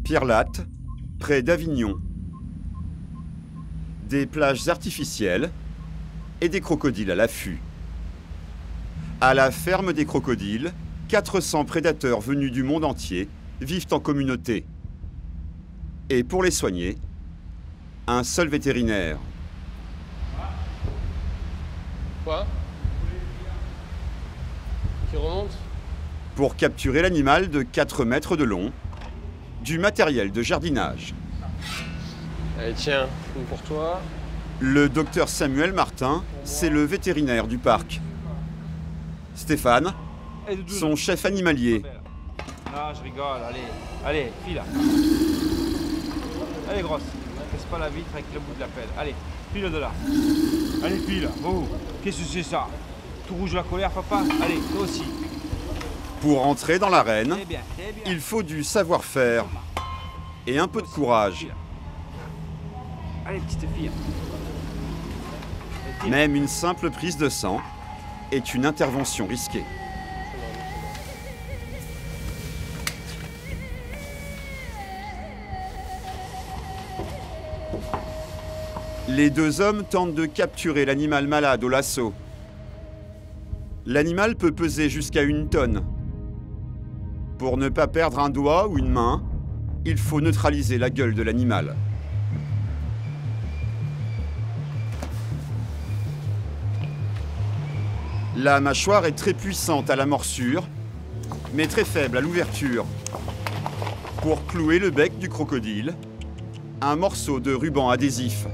Pierrelatte, près d'Avignon. Des plages artificielles et des crocodiles à l'affût. À la ferme des crocodiles, 400 prédateurs venus du monde entier vivent en communauté. Et pour les soigner, un seul vétérinaire. Quoi? Qui remonte? Pour capturer l'animal de 4 mètres de long, du matériel de jardinage. Allez, tiens, une pour toi. Le docteur Samuel Martin, c'est le vétérinaire du parc. Stéphane, son chef animalier. Ah, je rigole, allez, file là. Allez, grosse, ne casse pas la vitre avec le bout de la pelle. Allez, file de là. Allez, file. Oh, qu'est-ce que c'est ça? Tout rouge la colère, papa? Allez, toi aussi. Pour entrer dans l'arène, Très bien. il faut du savoir-faire et un peu de courage. Allez, petite fille. Même une simple prise de sang est une intervention risquée. Les 2 hommes tentent de capturer l'animal malade au lasso. L'animal peut peser jusqu'à 1 tonne. Pour ne pas perdre un doigt ou une main, il faut neutraliser la gueule de l'animal. La mâchoire est très puissante à la morsure, mais très faible à l'ouverture. Pour clouer le bec du crocodile, un morceau de ruban adhésif.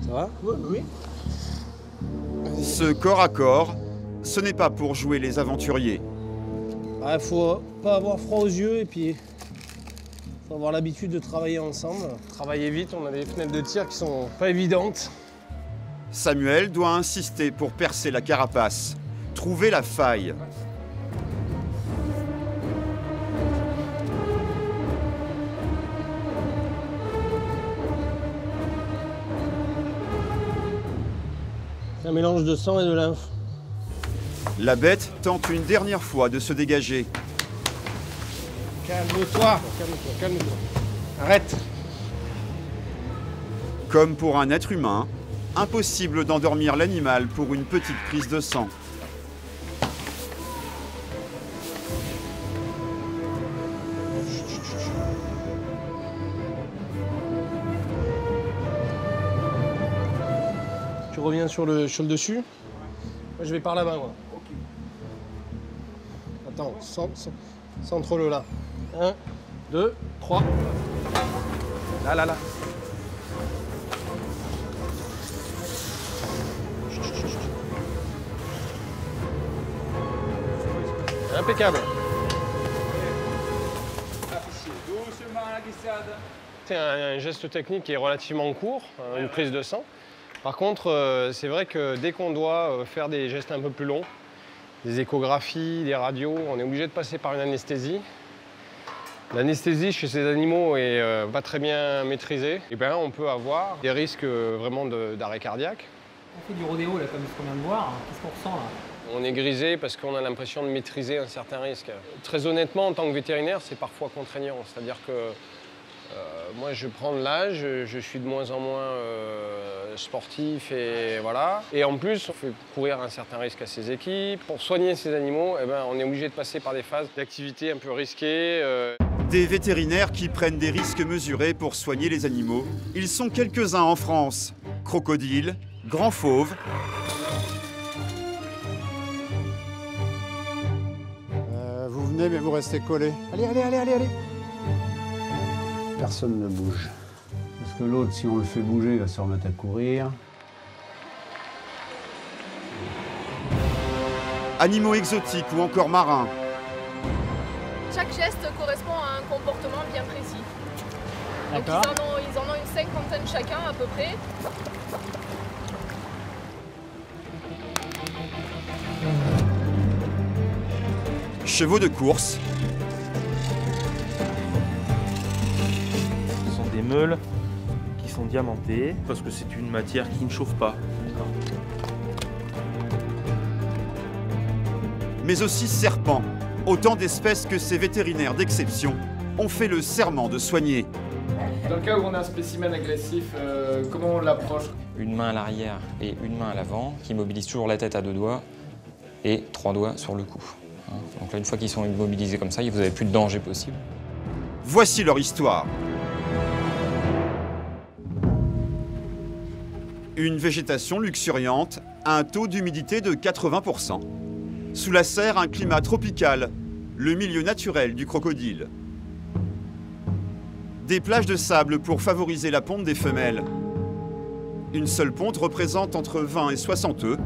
Ça va? Oui. Ce corps à corps, ce n'est pas pour jouer les aventuriers. Il faut pas avoir froid aux yeux et puis faut avoir l'habitude de travailler ensemble. Travailler vite, on a des fenêtres de tir qui sont pas évidentes. Samuel doit insister pour percer la carapace, trouver la faille. C'est un mélange de sang et de lymphe. La bête tente une dernière fois de se dégager. Calme-toi. Arrête. Comme pour un être humain, impossible d'endormir l'animal pour une petite prise de sang. Tu reviens sur le dessus. Moi, je vais par là-bas, moi. Attends, centre-le là. 1, 2, 3. Là. Impeccable. Doucement la glissade. C'est un geste technique qui est relativement court, une prise de sang. Par contre, c'est vrai que dès qu'on doit faire des gestes un peu plus longs, des échographies, des radios, on est obligé de passer par une anesthésie. L'anesthésie chez ces animaux est pas très bien maîtrisée. Et bien, on peut avoir des risques vraiment d'arrêt cardiaque. On fait du rodéo là, comme ce qu'on vient de voir. Qu'est-ce qu'on ressent là? On est grisé parce qu'on a l'impression de maîtriser un certain risque. Très honnêtement, en tant que vétérinaire, c'est parfois contraignant. C'est-à-dire que moi, je prends de l'âge, je suis de moins en moins sportif et voilà. Et en plus, on fait courir un certain risque à ces équipes. Pour soigner ces animaux, eh ben, on est obligé de passer par des phases d'activité un peu risquées. Des vétérinaires qui prennent des risques mesurés pour soigner les animaux. Ils sont quelques-uns en France. Crocodiles, grands fauves. Vous venez, mais vous restez collés. Allez. Personne ne bouge. Parce que l'autre, si on le fait bouger, il va se remettre à courir. Animaux exotiques ou encore marins. Chaque geste correspond à un comportement bien précis. Donc D'accord. ils en ont une cinquantaine chacun à peu près. chevaux de course, Ce sont des meules qui sont diamantées parce que c'est une matière qui ne chauffe pas. mais aussi serpents, autant d'espèces que ces vétérinaires d'exception ont fait le serment de soigner. Dans le cas où on a un spécimen agressif, comment on l'approche? Une main à l'arrière et une main à l'avant, qui mobilisent toujours la tête à 2 doigts et 3 doigts sur le cou. Donc là, une fois qu'ils sont immobilisés comme ça, vous n'avez plus de danger possible. Voici leur histoire. Une végétation luxuriante, un taux d'humidité de 80%. Sous la serre, un climat tropical, le milieu naturel du crocodile. Des plages de sable pour favoriser la ponte des femelles. Une seule ponte représente entre 20 et 60 œufs.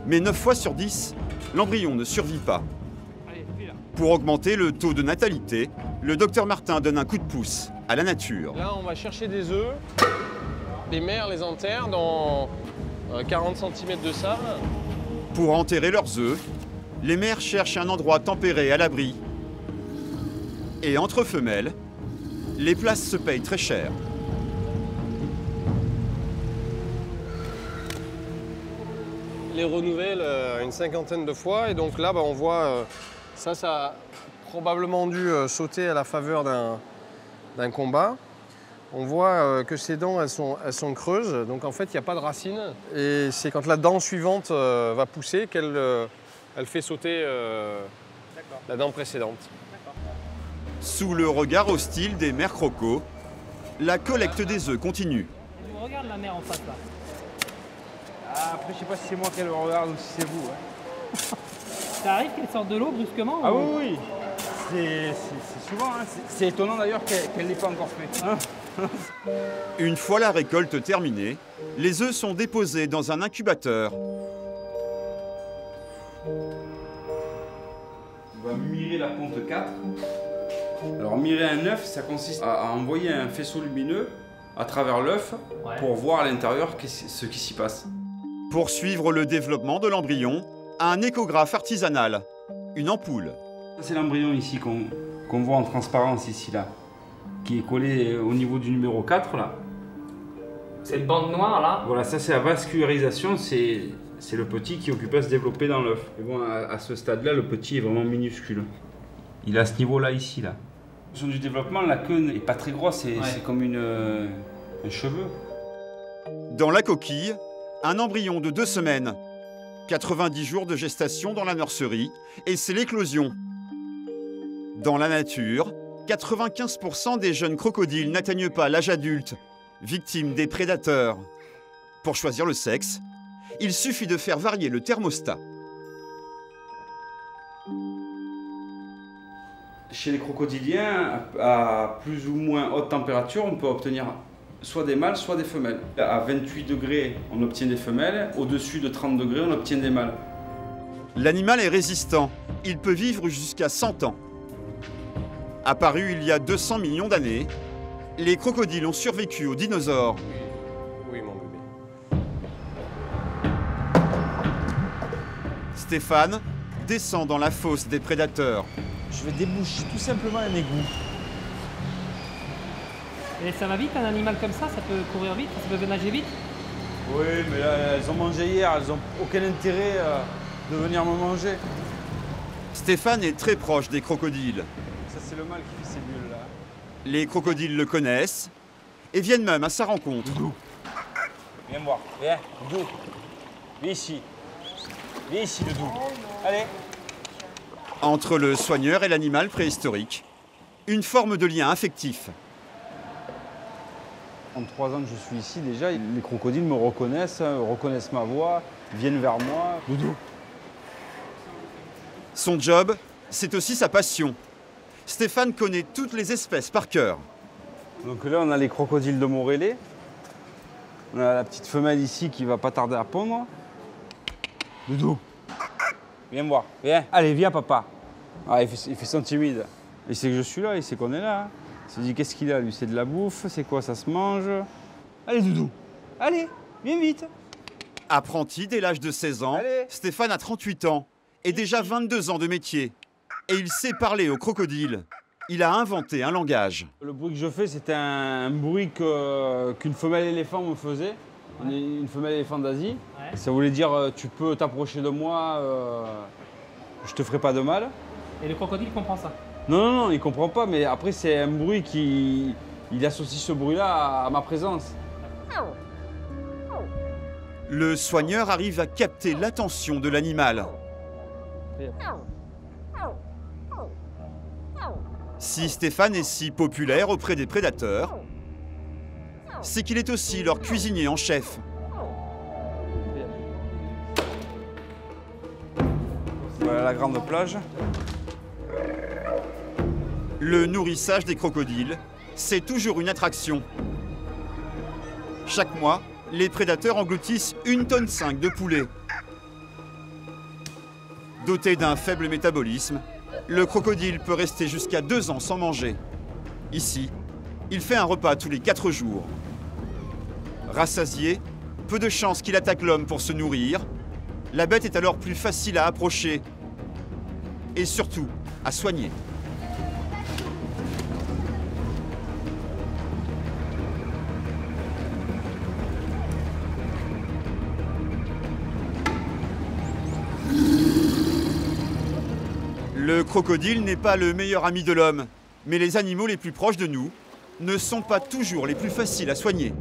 Mais 9 fois sur 10, l'embryon ne survit pas. Pour augmenter le taux de natalité, le docteur Martin donne un coup de pouce à la nature. Là, on va chercher des œufs. Les mères les enterrent dans 40 cm de sable. Pour enterrer leurs œufs, les mères cherchent un endroit tempéré à l'abri. Et entre femelles, les places se payent très cher. Les renouvelle une 50aine de fois. Et donc là, on voit, ça a probablement dû sauter à la faveur d'un combat. On voit que ces dents, elles sont creuses. Donc en fait, il n'y a pas de racines. Et c'est quand la dent suivante va pousser qu'elle elle fait sauter la dent précédente. Sous le regard hostile des mères crocos, la collecte des œufs continue. Regarde la mer en face là. Ah, après, je sais pas si c'est moi qui le regarde ou si c'est vous. Hein. Ça arrive qu'elle sorte de l'eau brusquement? Ah ou... oui, oui. C'est souvent. Hein. C'est étonnant d'ailleurs qu'elle ne l'ait pas encore fait. Hein. Une fois la récolte terminée, les œufs sont déposés dans un incubateur. On va mirer la ponte 4. Alors mirer un œuf, ça consiste à envoyer un faisceau lumineux à travers l'œuf pour voir à l'intérieur ce qui s'y passe. Pour suivre le développement de l'embryon, un échographe artisanal, une ampoule. C'est l'embryon ici qu'on voit en transparence ici là, qui est collé au niveau du numéro 4 là. Cette bande noire là? Voilà, ça c'est la vascularisation, c'est le petit qui occupe à se développer dans l'œuf. Et bon, à ce stade-là, le petit est vraiment minuscule. Il est à ce niveau-là ici là. En fonction du développement, la queue n'est pas très grosse, c'est comme un cheveu. Dans la coquille, un embryon de 2 semaines, 90 jours de gestation dans la nurserie, et c'est l'éclosion. Dans la nature, 95% des jeunes crocodiles n'atteignent pas l'âge adulte, victimes des prédateurs. Pour choisir le sexe, il suffit de faire varier le thermostat. Chez les crocodiliens, à plus ou moins haute température, on peut obtenir soit des mâles, soit des femelles. À 28 degrés, on obtient des femelles. Au-dessus de 30 degrés, on obtient des mâles. L'animal est résistant. Il peut vivre jusqu'à 100 ans. Apparu il y a 200 millions d'années, les crocodiles ont survécu aux dinosaures. Oui, mon bébé. Stéphane descend dans la fosse des prédateurs. Je vais déboucher tout simplement un égout. Et ça va vite un animal comme ça peut courir vite, ça peut nager vite? Oui, mais là, elles ont mangé hier, elles n'ont aucun intérêt de venir me manger. Stéphane est très proche des crocodiles. Ça, c'est le mâle qui fait ces bulles là. Les crocodiles le connaissent et viennent même à sa rencontre. Doudou. Viens me voir, viens, Doudou. Viens ici. Viens ici, Doudou. Allez. Entre le soigneur et l'animal préhistorique, une forme de lien affectif. En 3 ans que je suis ici, déjà, les crocodiles me reconnaissent ma voix, viennent vers moi. Doudou. Son job, c'est aussi sa passion. Stéphane connaît toutes les espèces par cœur. Donc là, on a les crocodiles de Morellé. On a la petite femelle ici qui va pas tarder à pondre. Doudou. Viens me voir, viens. Allez, viens, papa. Ah, il fait son timide. Il sait que je suis là, il sait qu'on est là. Il se dit, qu'est-ce qu'il a, lui? C'est de la bouffe, c'est quoi, ça se mange? Allez, Doudou. Allez, viens vite. Apprenti dès l'âge de 16 ans, Allez. Stéphane a 38 ans et déjà 22 ans de métier. Et il sait parler aux crocodiles. Il a inventé un langage. Le bruit que je fais, c'était un bruit qu'une femelle éléphant me faisait. Une femelle éléphant d'Asie. Ouais. Ça voulait dire tu peux t'approcher de moi, je te ferai pas de mal. Et le crocodile comprend ça? Non, il comprend pas, mais après c'est un bruit qui... Il associe ce bruit-là à ma présence. Le soigneur arrive à capter l'attention de l'animal. Si Stéphane est si populaire auprès des prédateurs, c'est qu'il est aussi leur cuisinier en chef. Voilà la grande plage. Le nourrissage des crocodiles, c'est toujours une attraction. Chaque mois, les prédateurs engloutissent 1,5 tonne de poulet. Doté d'un faible métabolisme, le crocodile peut rester jusqu'à 2 ans sans manger. Ici, il fait un repas tous les 4 jours. Rassasié, peu de chances qu'il attaque l'homme pour se nourrir. La bête est alors plus facile à approcher et surtout à soigner. Le crocodile n'est pas le meilleur ami de l'homme, mais les animaux les plus proches de nous ne sont pas toujours les plus faciles à soigner.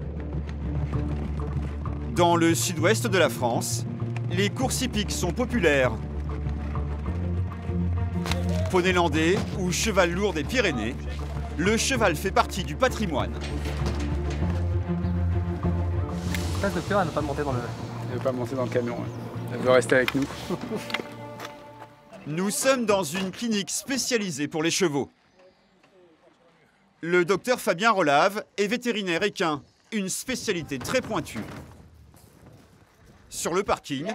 Dans le sud-ouest de la France, les courses hippiques sont populaires. Poney landais ou cheval lourd des Pyrénées, le cheval fait partie du patrimoine. Le docteur, elle ne veut pas monter dans le... Elle ne veut pas monter dans le camion, ouais. Elle veut rester avec nous. Nous sommes dans une clinique spécialisée pour les chevaux. Le docteur Fabien Rolave est vétérinaire équin, une spécialité très pointue. Sur le parking,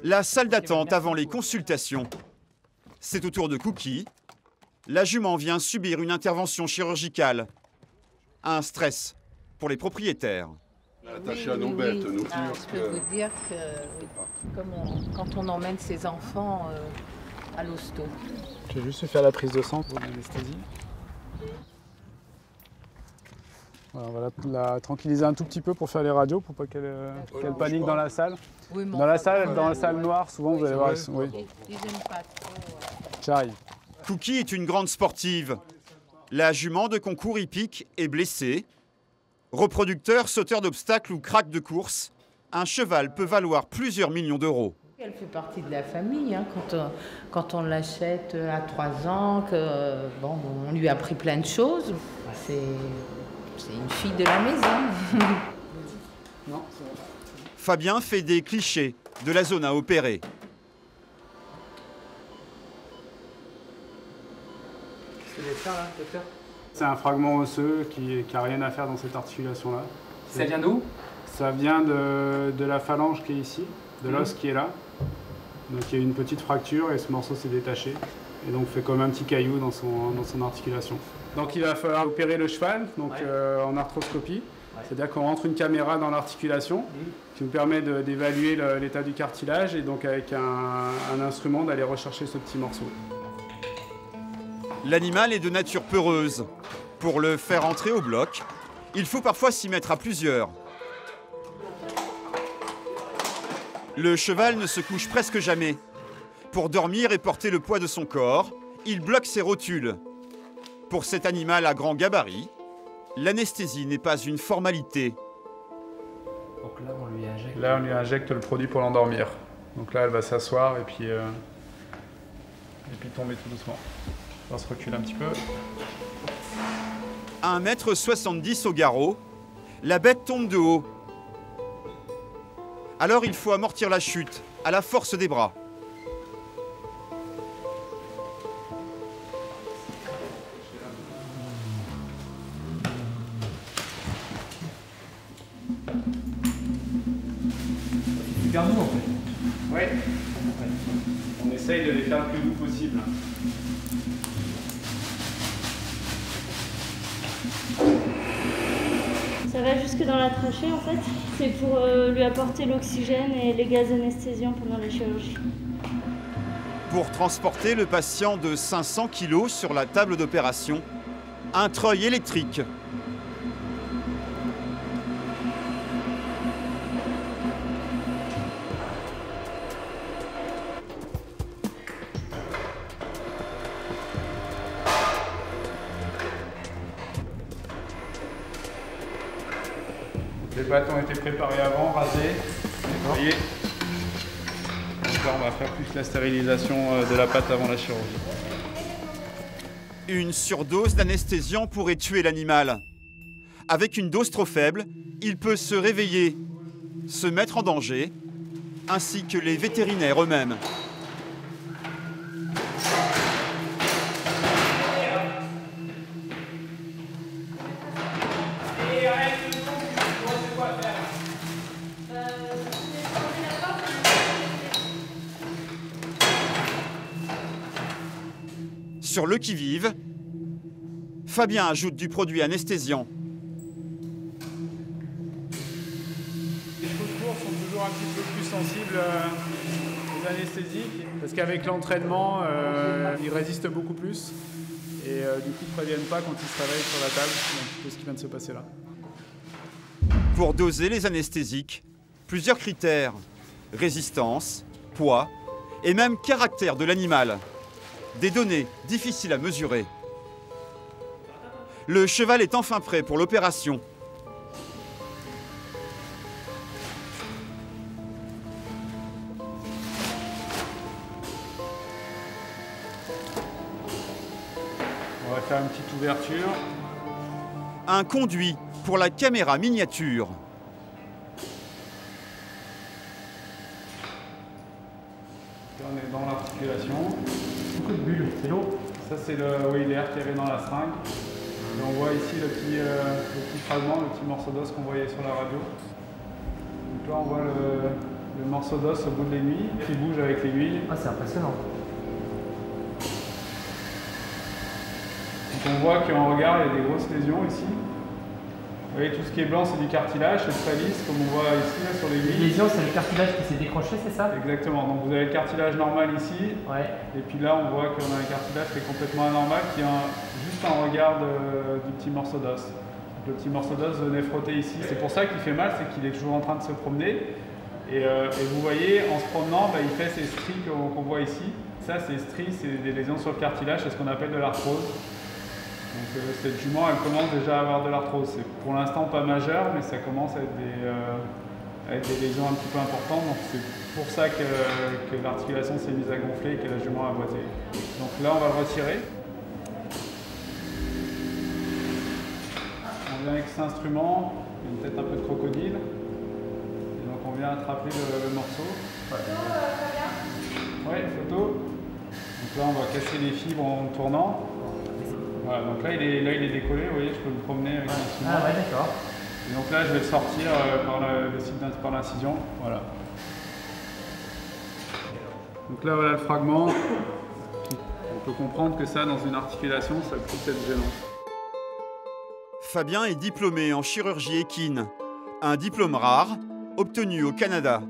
la salle d'attente avant les consultations. C'est au tour de Cookie. La jument vient subir une intervention chirurgicale. Un stress pour les propriétaires. Attaché à nos bêtes, nos je peux vous dire que quand on emmène ses enfants à l'hosto. Je vais juste faire la prise de sang pour l'anesthésie. Voilà, on va la tranquilliser un tout petit peu pour faire les radios, pour pas qu'elle panique dans la salle. Oui, dans la salle noire, souvent vous allez voir. Oui. J'arrive. Cookie est une grande sportive. La jument de concours hippique est blessée. Reproducteur, sauteur d'obstacles ou crack de course, un cheval peut valoir plusieurs millions d'euros. Elle fait partie de la famille, hein, quand on l'achète à 3 ans, on lui a appris plein de choses. C'est une fille de la maison. Non, Fabien fait des clichés de la zone à opérer. C'est un fragment osseux qui n'a rien à faire dans cette articulation-là. Ça vient d'où? Ça vient de la phalange qui est ici, de l'os qui est là. Donc il y a une petite fracture et ce morceau s'est détaché. Et donc fait comme un petit caillou dans son articulation. Donc il va falloir opérer le cheval en arthroscopie. C'est-à-dire qu'on rentre une caméra dans l'articulation qui nous permet d'évaluer l'état du cartilage et donc avec un instrument d'aller rechercher ce petit morceau. L'animal est de nature peureuse. Pour le faire entrer au bloc, il faut parfois s'y mettre à plusieurs. Le cheval ne se couche presque jamais. Pour dormir et porter le poids de son corps, il bloque ses rotules. Pour cet animal à grand gabarit, l'anesthésie n'est pas une formalité. Donc là, on lui injecte le produit pour l'endormir. Donc là, elle va s'asseoir et puis tomber tout doucement. On va se reculer un petit peu. 1,70 m au garrot, la bête tombe de haut. Alors il faut amortir la chute à la force des bras. Super doux en fait. Oui. On essaye de les faire le plus doux possible. Ça va jusque dans la trachée en fait. C'est pour lui apporter l'oxygène et les gaz anesthésiants pendant la chirurgie. Pour transporter le patient de 500 kg sur la table d'opération, un treuil électrique. Les pattes ont été préparées avant, rasées, nettoyées. Donc là, on va faire plus la stérilisation de la patte avant la chirurgie. Une surdose d'anesthésiant pourrait tuer l'animal. Avec une dose trop faible, il peut se réveiller, se mettre en danger, ainsi que les vétérinaires eux-mêmes. Sur le qui-vive, Fabien ajoute du produit anesthésiant. Les chevaux de course sont toujours un petit peu plus sensibles aux anesthésiques parce qu'avec l'entraînement, ils résistent beaucoup plus et du coup ne préviennent pas quand ils se réveillent sur la table. C'est un petit peu ce qui vient de se passer là. Pour doser les anesthésiques, plusieurs critères: résistance, poids et même caractère de l'animal. Des données difficiles à mesurer. Le cheval est enfin prêt pour l'opération. On va faire une petite ouverture. Un conduit pour la caméra miniature. Là, on est dans l'articulation. Beaucoup de bulles, c'est l'eau. Ça c'est l'air qu'il y avait dans la seringue. Et on voit ici le petit fragment, le petit morceau d'os qu'on voyait sur la radio. Donc là on voit le morceau d'os au bout de l'aiguille qui bouge avec l'aiguille. Ah, c'est impressionnant. Donc on voit qu'en regard il y a des grosses lésions ici. Vous voyez, tout ce qui est blanc, c'est du cartilage, c'est très lisse, comme on voit ici là, sur l'aiguille. Les lésions, c'est le cartilage qui s'est décroché, c'est ça? Exactement. Donc vous avez le cartilage normal ici. Ouais. Et puis là, on voit qu'on a un cartilage qui est complètement anormal, qui est juste en regard du petit morceau d'os. Le petit morceau d'os venait frotter ici. C'est pour ça qu'il fait mal, c'est qu'il est toujours en train de se promener. Et vous voyez, en se promenant, il fait ces stries qu'on voit ici. Ça, ces stries, c'est des lésions sur le cartilage, c'est ce qu'on appelle de l'arthrose. Donc cette jument, elle commence déjà à avoir de l'arthrose. C'est pour l'instant pas majeur, mais ça commence à être des lésions un petit peu importantes. Donc c'est pour ça que l'articulation s'est mise à gonfler et que la jument a boité. Donc là, on va le retirer. On vient avec cet instrument, il y a une tête un peu de crocodile. Et donc on vient attraper le morceau. Ouais, photo. Donc là, on va casser les fibres en tournant. Voilà, donc là il est décollé, vous voyez, je peux me promener avec l'instrument. Ah ouais, d'accord. Et donc là je vais le sortir par l'incision, voilà. Donc là voilà le fragment. On peut comprendre que ça, dans une articulation, ça peut être gênant. Fabien est diplômé en chirurgie équine, un diplôme rare obtenu au Canada.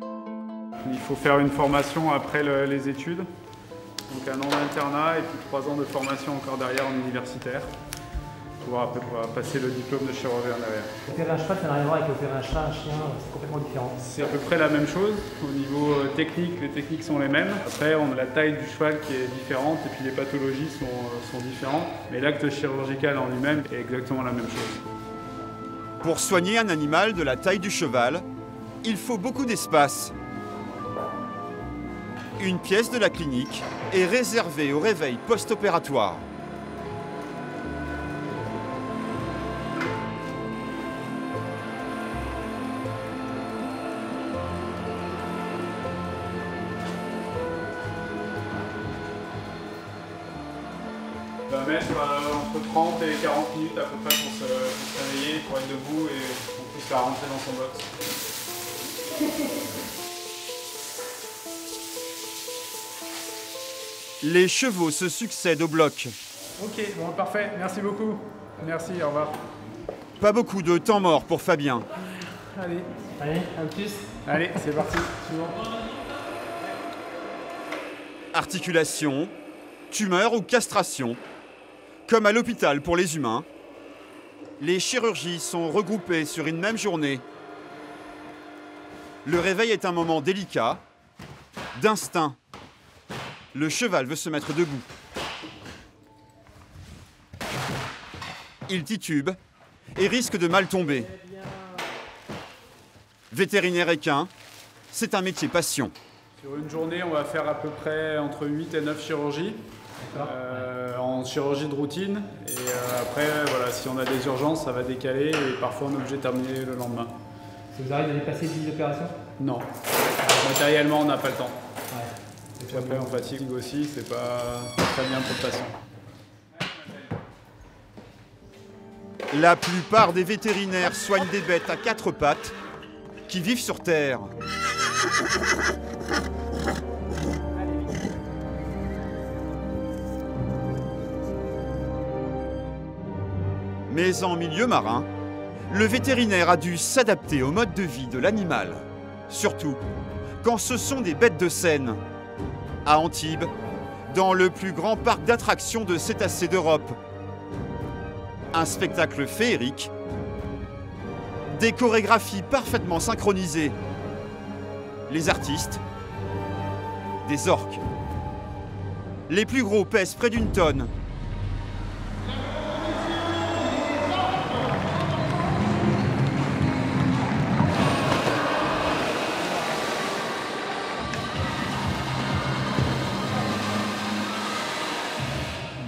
Il faut faire une formation après les études. Donc un an d'internat et puis 3 ans de formation encore derrière en universitaire pour après passer le diplôme de chirurgien derrière. Opérer un cheval, ça n'a rien à voir avec opérer un chat, un chien, c'est complètement différent. C'est à peu près la même chose. Au niveau technique, les techniques sont les mêmes. Après, on a la taille du cheval qui est différente et puis les pathologies sont différentes. Mais l'acte chirurgical en lui-même est exactement la même chose. Pour soigner un animal de la taille du cheval, il faut beaucoup d'espace. Une pièce de la clinique est réservée au réveil post-opératoire. On va mettre entre 30 et 40 minutes à peu près pour se réveiller, pour être debout et qu'on puisse la rentrer dans son box. Les chevaux se succèdent au bloc. Ok, bon, parfait, merci beaucoup. Merci, au revoir. Pas beaucoup de temps mort pour Fabien. Allez, allez, un plus. Allez, c'est parti, suivant. Articulation, tumeur ou castration. Comme à l'hôpital pour les humains, les chirurgies sont regroupées sur une même journée. Le réveil est un moment délicat, d'instinct. Le cheval veut se mettre debout. Il titube et risque de mal tomber. Vétérinaire équin, c'est un métier passion. Sur une journée, on va faire à peu près entre 8 et 9 chirurgies. En chirurgie de routine. Et après, voilà, si on a des urgences, ça va décaler et parfois on est obligé de terminer le lendemain. Ça vous arrive de dépasser 10 opérations? Non. Matériellement, on n'a pas le temps. Ouais. Et puis après, on fatigue aussi, c'est pas très bien pour le patient. La plupart des vétérinaires soignent des bêtes à 4 pattes qui vivent sur Terre. Mais en milieu marin, le vétérinaire a dû s'adapter au mode de vie de l'animal. Surtout quand ce sont des bêtes de Seine. À Antibes, dans le plus grand parc d'attractions de cétacés d'Europe. Un spectacle féerique, des chorégraphies parfaitement synchronisées, les artistes, des orques. Les plus gros pèsent près d'1 tonne.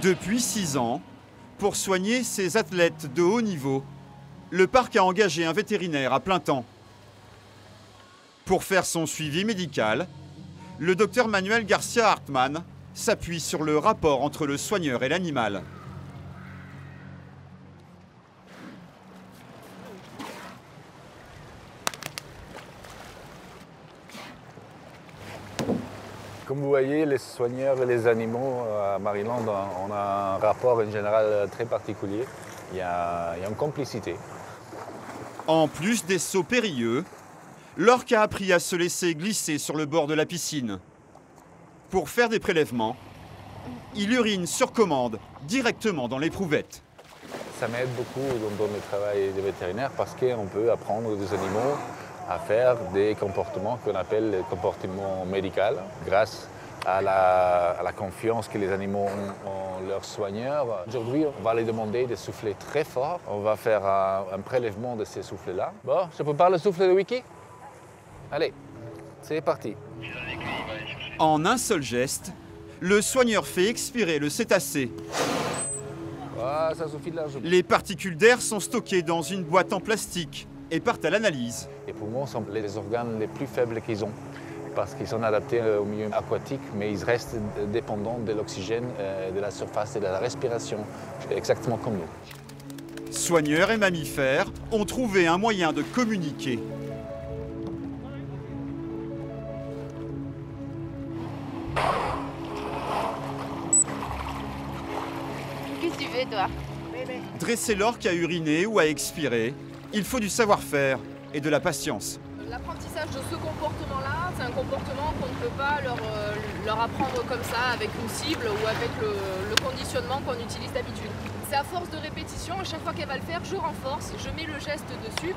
Depuis 6 ans, pour soigner ces athlètes de haut niveau, le parc a engagé un vétérinaire à plein temps. Pour faire son suivi médical, le docteur Manuel Garcia Hartmann s'appuie sur le rapport entre le soigneur et l'animal. Comme vous voyez, les soigneurs et les animaux à Maryland, on a un rapport en général très particulier. Il y a une complicité. En plus des sauts périlleux, l'orque a appris à se laisser glisser sur le bord de la piscine. Pour faire des prélèvements, il urine sur commande directement dans l'éprouvette. Ça m'aide beaucoup dans le travail de vétérinaire parce qu'on peut apprendre aux animaux à faire des comportements qu'on appelle les comportements médicaux grâce à la confiance que les animaux ont en leurs soigneurs. Aujourd'hui, on va les demander de souffler très fort. On va faire un prélèvement de ces souffles-là. Bon, je prépare le souffle de Wiki? Allez, c'est parti. En un seul geste, le soigneur fait expirer le cétacé. Ah, ça suffit largement. Les particules d'air sont stockées dans une boîte en plastique et partent à l'analyse. Les poumons sont les organes les plus faibles qu'ils ont parce qu'ils sont adaptés au milieu aquatique, mais ils restent dépendants de l'oxygène, de la surface et de la respiration, exactement comme nous. Soigneurs et mammifères ont trouvé un moyen de communiquer. Qu'est-ce que tu veux, toi? Dresser l'orque à uriner ou à expirer, il faut du savoir-faire et de la patience. L'apprentissage de ce comportement-là, c'est un comportement qu'on ne peut pas leur apprendre comme ça, avec une cible ou avec le conditionnement qu'on utilise d'habitude. C'est à force de répétition, à chaque fois qu'elle va le faire, je renforce, je mets le geste dessus.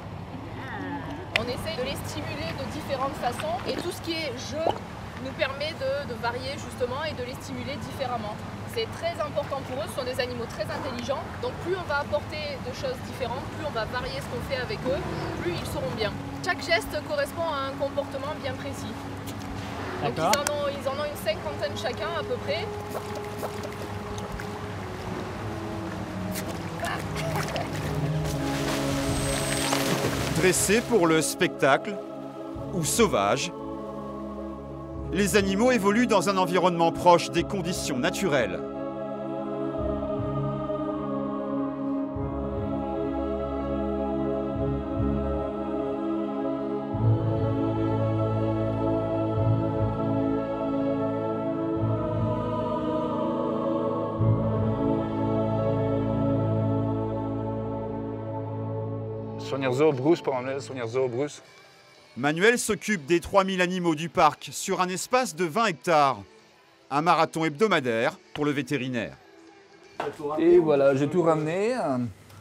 On essaye de les stimuler de différentes façons et tout ce qui est jeu nous permet de varier justement et de les stimuler différemment. C'est très important pour eux, ce sont des animaux très intelligents, donc plus on va apporter de choses différentes, plus on va varier ce qu'on fait avec eux, plus ils seront bien. Chaque geste correspond à un comportement bien précis. Donc ils en ont une 50aine chacun à peu près. Dressés pour le spectacle ou sauvages, les animaux évoluent dans un environnement proche des conditions naturelles. Soigneur Zoo, Bruce, pour m'emmener le soigneur Zoo, Bruce. Manuel s'occupe des 3000 animaux du parc sur un espace de 20 hectares. Un marathon hebdomadaire pour le vétérinaire. Et voilà, j'ai tout ramené.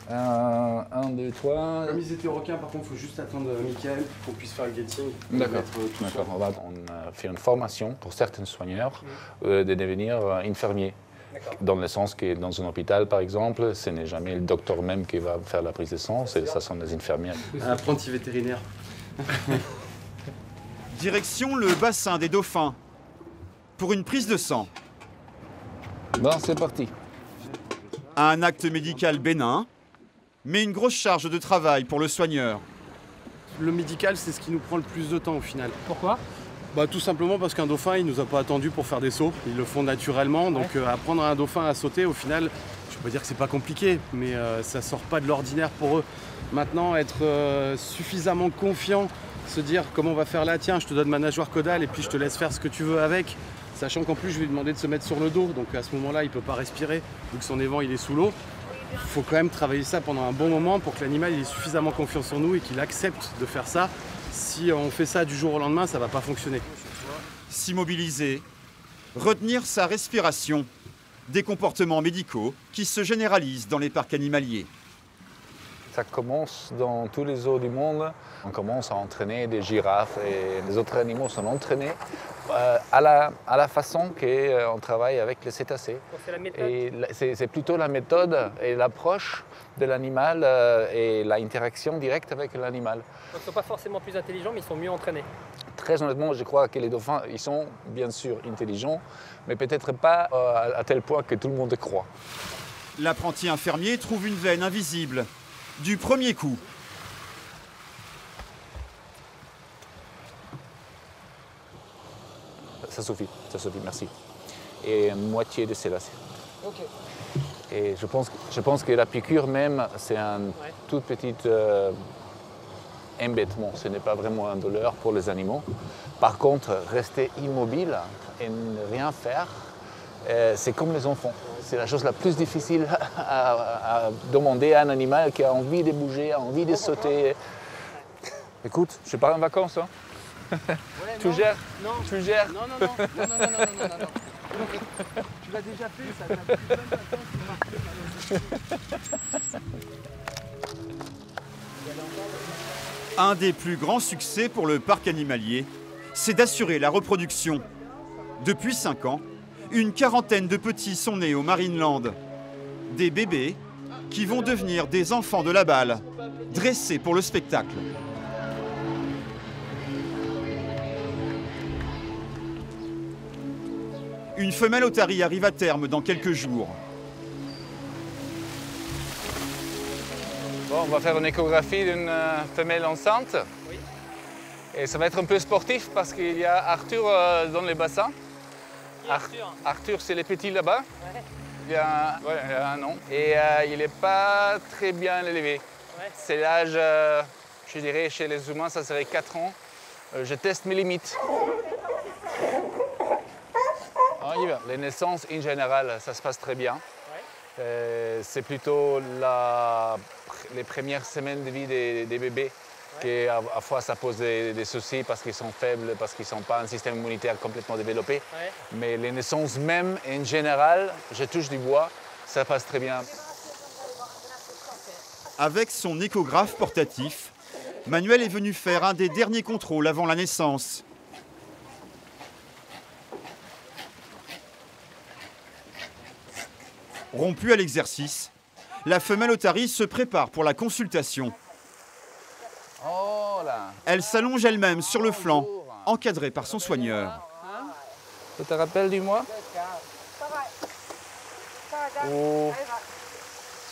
1, 2, 3. Comme ils étaient requins, par contre, il faut juste attendre Mickaël pour qu'on puisse faire le gating. D'accord. On a fait une formation pour certains soigneurs de devenir infirmiers. Dans le sens que dans un hôpital, par exemple, ce n'est jamais le docteur même qui va faire la prise de sang, ça sont les infirmières. Un apprenti vétérinaire. Direction le bassin des dauphins pour une prise de sang. Bon, c'est parti. Un acte médical bénin, mais une grosse charge de travail pour le soigneur. Le médical, c'est ce qui nous prend le plus de temps au final. Pourquoi ? Tout simplement parce qu'un dauphin, il nous a pas attendu pour faire des sauts. Ils le font naturellement, donc apprendre à un dauphin à sauter, au final, je peux pas dire que c'est pas compliqué, mais ça sort pas de l'ordinaire pour eux. Maintenant, être suffisamment confiant, se dire comment on va faire là, tiens, je te donne ma nageoire caudale et puis je te laisse faire ce que tu veux avec, sachant qu'en plus je vais lui demander de se mettre sur le dos, donc à ce moment-là, il peut pas respirer, vu que son évent il est sous l'eau. Il faut quand même travailler ça pendant un bon moment pour que l'animal ait suffisamment confiance en nous et qu'il accepte de faire ça. Si on fait ça du jour au lendemain, ça ne va pas fonctionner. S'immobiliser, retenir sa respiration, des comportements médicaux qui se généralisent dans les parcs animaliers. Ça commence dans tous les zoos du monde. On commence à entraîner des girafes et les autres animaux sont entraînés à la façon qu'on travaille avec les cétacés. C'est la méthode. Et c'est plutôt la méthode et l'approche de l'animal et l'interaction directe avec l'animal. Ils ne sont pas forcément plus intelligents, mais ils sont mieux entraînés. Très honnêtement, je crois que les dauphins, ils sont bien sûr intelligents, mais peut-être pas à tel point que tout le monde croit. L'apprenti infirmier trouve une veine invisible du premier coup. Ça suffit, merci. Et moitié de celle-là. Ok. Et je pense que la piqûre même, c'est un tout petit embêtement. Ce n'est pas vraiment un douleur pour les animaux. Par contre, rester immobile et ne rien faire, c'est comme les enfants. C'est la chose la plus difficile à demander à un animal qui a envie de bouger, a envie de sauter. Écoute, je pars en vacances. Hein. Ouais, tu gères? Non. Tu gères? Non. Tu l'as déjà fait, ça t'a pris plein de temps. Un des plus grands succès pour le parc animalier, c'est d'assurer la reproduction. Depuis 5 ans, une quarantaine de petits sont nés au Marineland. Des bébés qui vont devenir des enfants de la balle, dressés pour le spectacle. Une femelle otarie arrive à terme dans quelques jours. Bon, on va faire une échographie d'une femelle enceinte. Oui. Et ça va être un peu sportif parce qu'il y a Arthur dans les bassins. Arthur, c'est les petits là-bas. Ouais. Il y a un nom. Et il n'est pas très bien élevé. Ouais. C'est l'âge, je dirais, chez les humains, ça serait 4 ans. Je teste mes limites. On y va. Les naissances, en général, ça se passe très bien. Ouais. C'est plutôt les premières semaines de vie des bébés qui, à fois, ça pose des soucis parce qu'ils sont faibles, parce qu'ils n'ont pas un système immunitaire complètement développé. Ouais. Mais les naissances même, en général, je touche du bois, ça passe très bien. Avec son échographe portatif, Manuel est venu faire un des derniers contrôles avant la naissance. Rompue à l'exercice, la femelle otarie se prépare pour la consultation. Oh là. Elle s'allonge elle-même sur le flanc, encadrée par son soigneur. Ça te rappelle du mois? Oh,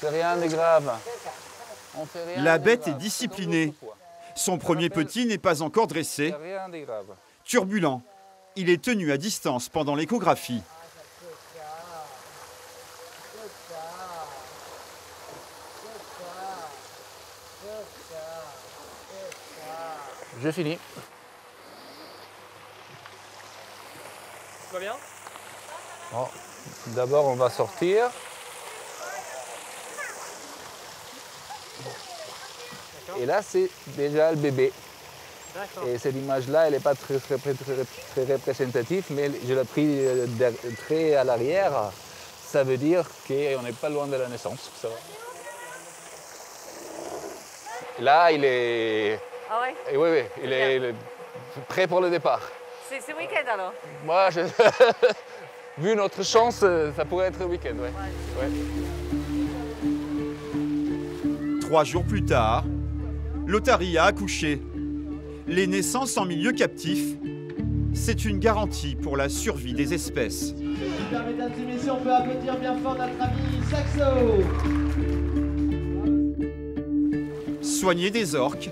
c'est rien de grave. On fait rien La de bête grave. est disciplinée. Son premier petit n'est pas encore dressé. Rien de grave. Turbulent, il est tenu à distance pendant l'échographie. Je finis. Tout va bien? Bon, d'abord, on va sortir. Et là, c'est déjà le bébé. Et cette image-là, elle n'est pas très représentative, mais je l'ai pris très à l'arrière. Ça veut dire qu'on n'est pas loin de la naissance. Ça va. Là, il est... Ah ouais? Et oui, il est prêt pour le départ. C'est ce week-end alors? Moi, vu notre chance, ça pourrait être le week-end, ouais. Ouais. 3 jours plus tard, l'Otari a accouché. Les naissances en milieu captif, c'est une garantie pour la survie des espèces. Mesdames et messieurs, on peut applaudir bien fort notre ami Saxo. Soigner des orques,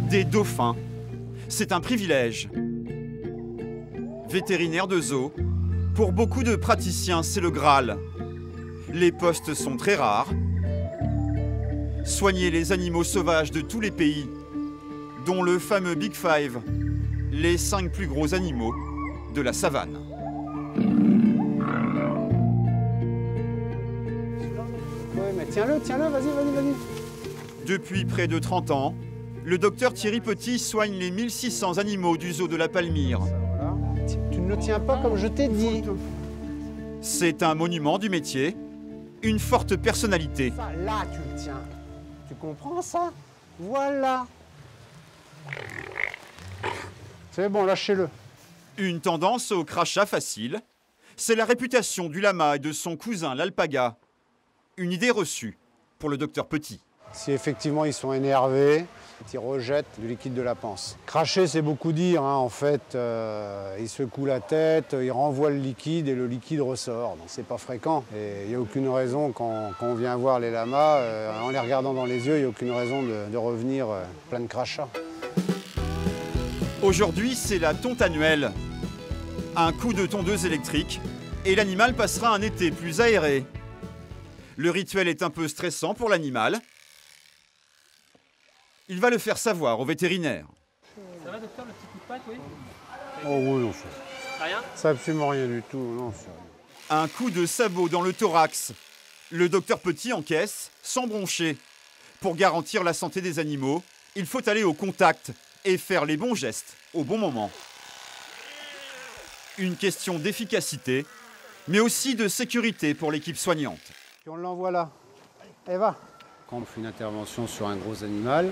des dauphins, c'est un privilège. Vétérinaire de zoo, pour beaucoup de praticiens, c'est le Graal. Les postes sont très rares. Soigner les animaux sauvages de tous les pays, dont le fameux Big Five, les 5 plus gros animaux de la savane. Oui, mais tiens-le, vas-y. Depuis près de 30 ans, le docteur Thierry Petit soigne les 1600 animaux du zoo de la Palmyre. Voilà. Tu ne le tiens pas comme je t'ai dit. C'est un monument du métier, une forte personnalité. Ça, là, tu le tiens. Tu comprends ça? Voilà. C'est bon, lâchez-le. Une tendance au crachat facile, c'est la réputation du lama et de son cousin l'alpaga. Une idée reçue pour le docteur Petit. Si effectivement ils sont énervés, ils rejettent du liquide de la panse. Cracher, c'est beaucoup dire, hein. En fait, ils secouent la tête, ils renvoient le liquide et le liquide ressort. Donc c'est pas fréquent. Et il n'y a aucune raison, quand on vient voir les lamas, en les regardant dans les yeux, il n'y a aucune raison de revenir plein de crachats. Aujourd'hui, c'est la tonte annuelle. Un coup de tondeuse électrique et l'animal passera un été plus aéré. Le rituel est un peu stressant pour l'animal. Il va le faire savoir au vétérinaire. Ça va, docteur, le petit coup de patte, oui? Oh oui, non, Rien? c'est absolument rien du tout. Non, un coup de sabot dans le thorax. Le docteur Petit encaisse sans broncher. Pour garantir la santé des animaux, il faut aller au contact et faire les bons gestes au bon moment. Une question d'efficacité, mais aussi de sécurité pour l'équipe soignante. Puis on l'envoie là. Allez, va. Quand on fait une intervention sur un gros animal,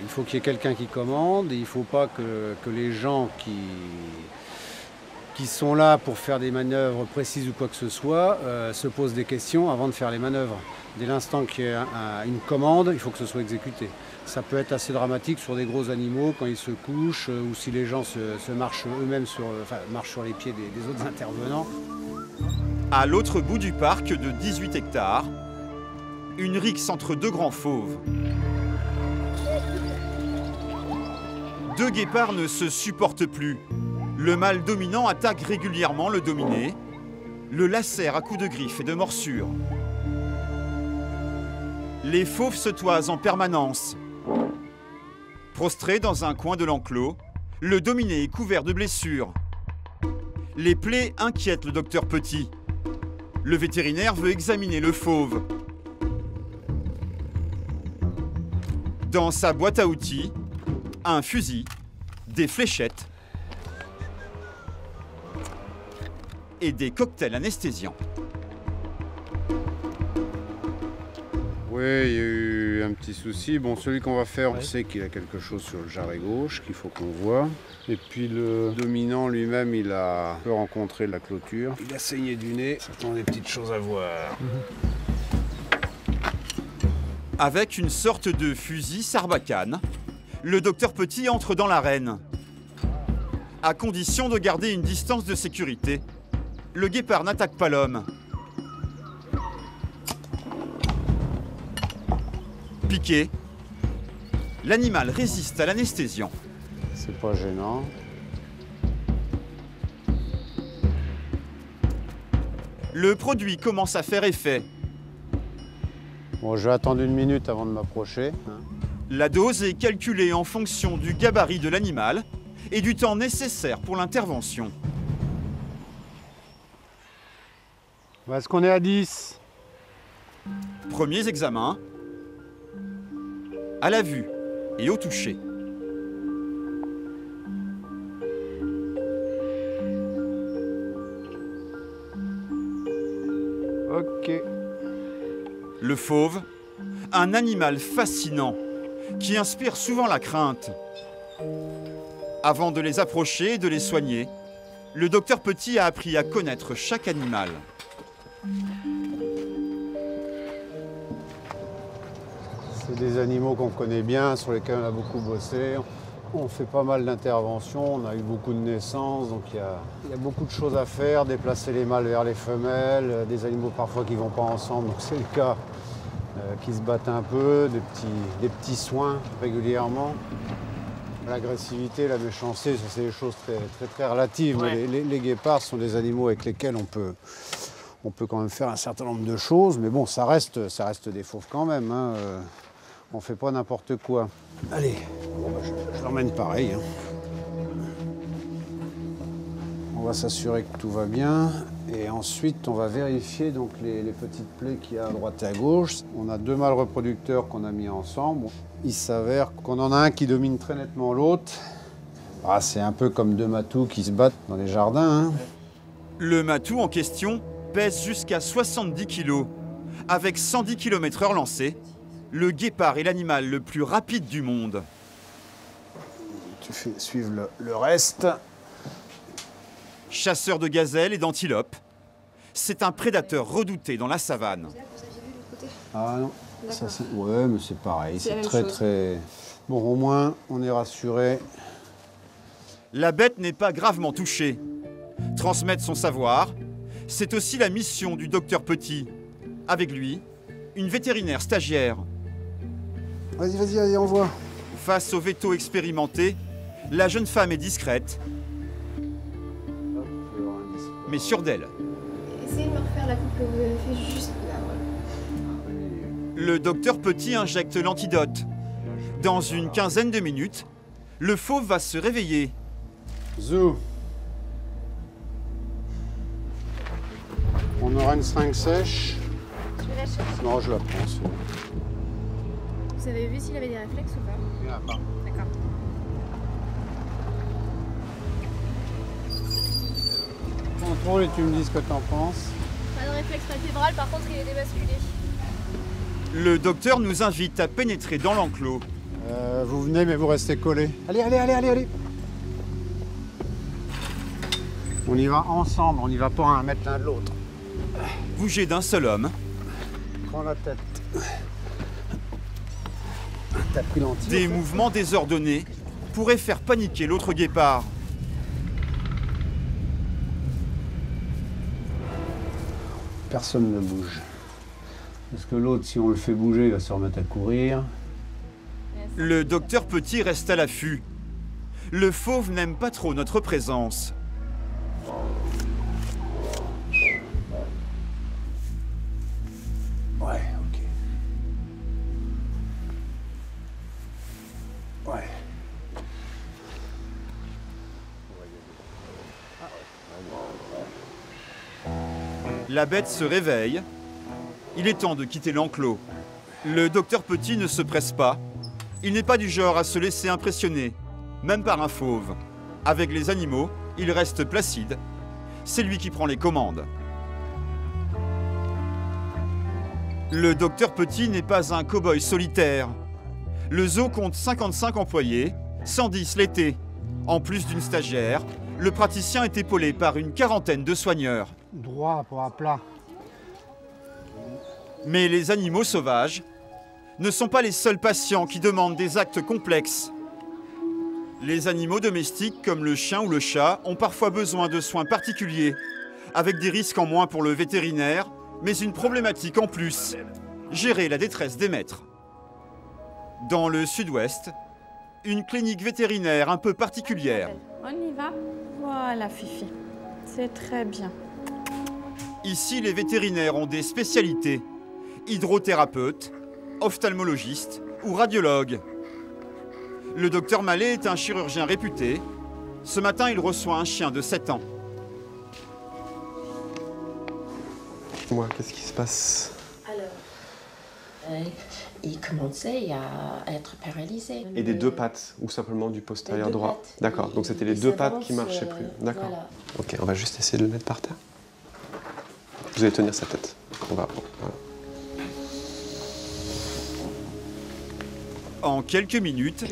il faut qu'il y ait quelqu'un qui commande. Et il ne faut pas que les gens qui sont là pour faire des manœuvres précises ou quoi que ce soit se posent des questions avant de faire les manœuvres. Dès l'instant qu'il y a une commande, il faut que ce soit exécuté. Ça peut être assez dramatique sur des gros animaux quand ils se couchent ou si les gens se marchent eux-mêmes marchent sur les pieds des autres intervenants. À l'autre bout du parc de 18 hectares, une rixe entre 2 grands fauves. 2 guépards ne se supportent plus. Le mâle dominant attaque régulièrement le dominé, le lacère à coups de griffes et de morsures. Les fauves se toisent en permanence. Prostré dans un coin de l'enclos, le dominé est couvert de blessures. Les plaies inquiètent le docteur Petit. Le vétérinaire veut examiner le fauve. Dans sa boîte à outils, un fusil, des fléchettes et des cocktails anesthésiants. Oui, il y a eu un petit souci. Bon, celui qu'on va faire, on sait qu'il a quelque chose sur le jarret gauche qu'il faut qu'on voit. Et puis le dominant lui-même, il a peu rencontré la clôture. Il a saigné du nez. Ça attend des petites choses à voir. Avec une sorte de fusil Sarbacane, le docteur Petit entre dans l'arène. À condition de garder une distance de sécurité, le guépard n'attaque pas l'homme. Piqué, l'animal résiste à l'anesthésiant. C'est pas gênant. Le produit commence à faire effet. Bon, je vais attendre 1 minute avant de m'approcher. La dose est calculée en fonction du gabarit de l'animal et du temps nécessaire pour l'intervention. Est-ce qu'on est à 10? Premiers examens, à la vue et au toucher. Ok. Le fauve, un animal fascinant qui inspire souvent la crainte. Avant de les approcher et de les soigner, le docteur Petit a appris à connaître chaque animal. C'est des animaux qu'on connaît bien, sur lesquels on a beaucoup bossé. On fait pas mal d'interventions, on a eu beaucoup de naissances, donc il y a beaucoup de choses à faire, déplacer les mâles vers les femelles, des animaux parfois qui ne vont pas ensemble, donc c'est le cas, qui se battent un peu, des petits soins régulièrement. L'agressivité, la méchanceté, ça c'est des choses très relatives, Ouais. mais les guépards sont des animaux avec lesquels on peut quand même faire un certain nombre de choses, mais bon, ça reste des fauves quand même, hein. On fait pas n'importe quoi. Allez, bon, bah, je l'emmène pareil. Hein. On va s'assurer que tout va bien. Et ensuite, on va vérifier donc, les petites plaies qu'il y a à droite et à gauche. On a 2 mâles reproducteurs qu'on a mis ensemble. Il s'avère qu'on en a un qui domine très nettement l'autre. Ah, c'est un peu comme 2 matous qui se battent dans les jardins. Hein. Le matou en question pèse jusqu'à 70 kg. Avec 110 km/h lancés, le guépard est l'animal le plus rapide du monde. Tu fais suivre le reste. Chasseur de gazelles et d'antilopes, c'est un prédateur redouté dans la savane. Ah non, ça, ouais, mais c'est pareil, C'est la c'est même chose. très... Bon, au moins, on est rassuré. La bête n'est pas gravement touchée. Transmettre son savoir, c'est aussi la mission du docteur Petit. Avec lui, une vétérinaire stagiaire. Vas-y, envoie. Face au veto expérimenté, la jeune femme est discrète, mais sûre d'elle. Essayez de me refaire la coupe que vous avez fait juste là, voilà. Le docteur Petit injecte l'antidote. Dans une quinzaine de minutes, le fauve va se réveiller. Zou. On aura une seringue sèche. Je vais la chercher. Non, je la prends, c'est bon. Vous avez vu s'il avait des réflexes ou pas? Il n'y en a pas. D'accord. Contrôle et tu me dis ce que t'en penses. Pas de réflexe palpébral, par contre il est débasculé. Le docteur nous invite à pénétrer dans l'enclos. Vous venez, mais vous restez collés. Allez. On y va ensemble, on n'y va pas à 1 mètre l'un de l'autre. Bougé d'un seul homme, Prends la tête. T'as pris l'anti. des mouvements désordonnés pourraient faire paniquer l'autre guépard. Personne ne bouge. Parce que l'autre, si on le fait bouger, il va se remettre à courir. Le docteur Petit reste à l'affût. Le fauve n'aime pas trop notre présence. Ouais, ok. Ouais. La bête se réveille. Il est temps de quitter l'enclos. Le docteur Petit ne se presse pas. Il n'est pas du genre à se laisser impressionner, même par un fauve. Avec les animaux, il reste placide. C'est lui qui prend les commandes. Le docteur Petit n'est pas un cow-boy solitaire. Le zoo compte 55 employés, 110 l'été. En plus d'une stagiaire, le praticien est épaulé par une quarantaine de soigneurs. Droit pour à plat. Mais les animaux sauvages ne sont pas les seuls patients qui demandent des actes complexes. Les animaux domestiques, comme le chien ou le chat, ont parfois besoin de soins particuliers, avec des risques en moins pour le vétérinaire, mais une problématique en plus, gérer la détresse des maîtres. Dans le sud-ouest, une clinique vétérinaire un peu particulière. On y va? Voilà, Fifi. C'est très bien. Ici, les vétérinaires ont des spécialités. Hydrothérapeute, ophtalmologiste ou radiologue. Le docteur Mallet est un chirurgien réputé. Ce matin, il reçoit un chien de 7 ans. Moi, qu'est-ce qui se passe? Alors, il commençait à être paralysé. Et des 2 pattes ou simplement du postérieur Les 2 droit? pattes. D'accord, donc c'était les Il 2 pattes qui s'avance, marchaient plus. D'accord. voilà. Ok, on va juste essayer de le mettre par terre. Vous allez tenir sa tête. On va. Voilà. En quelques minutes,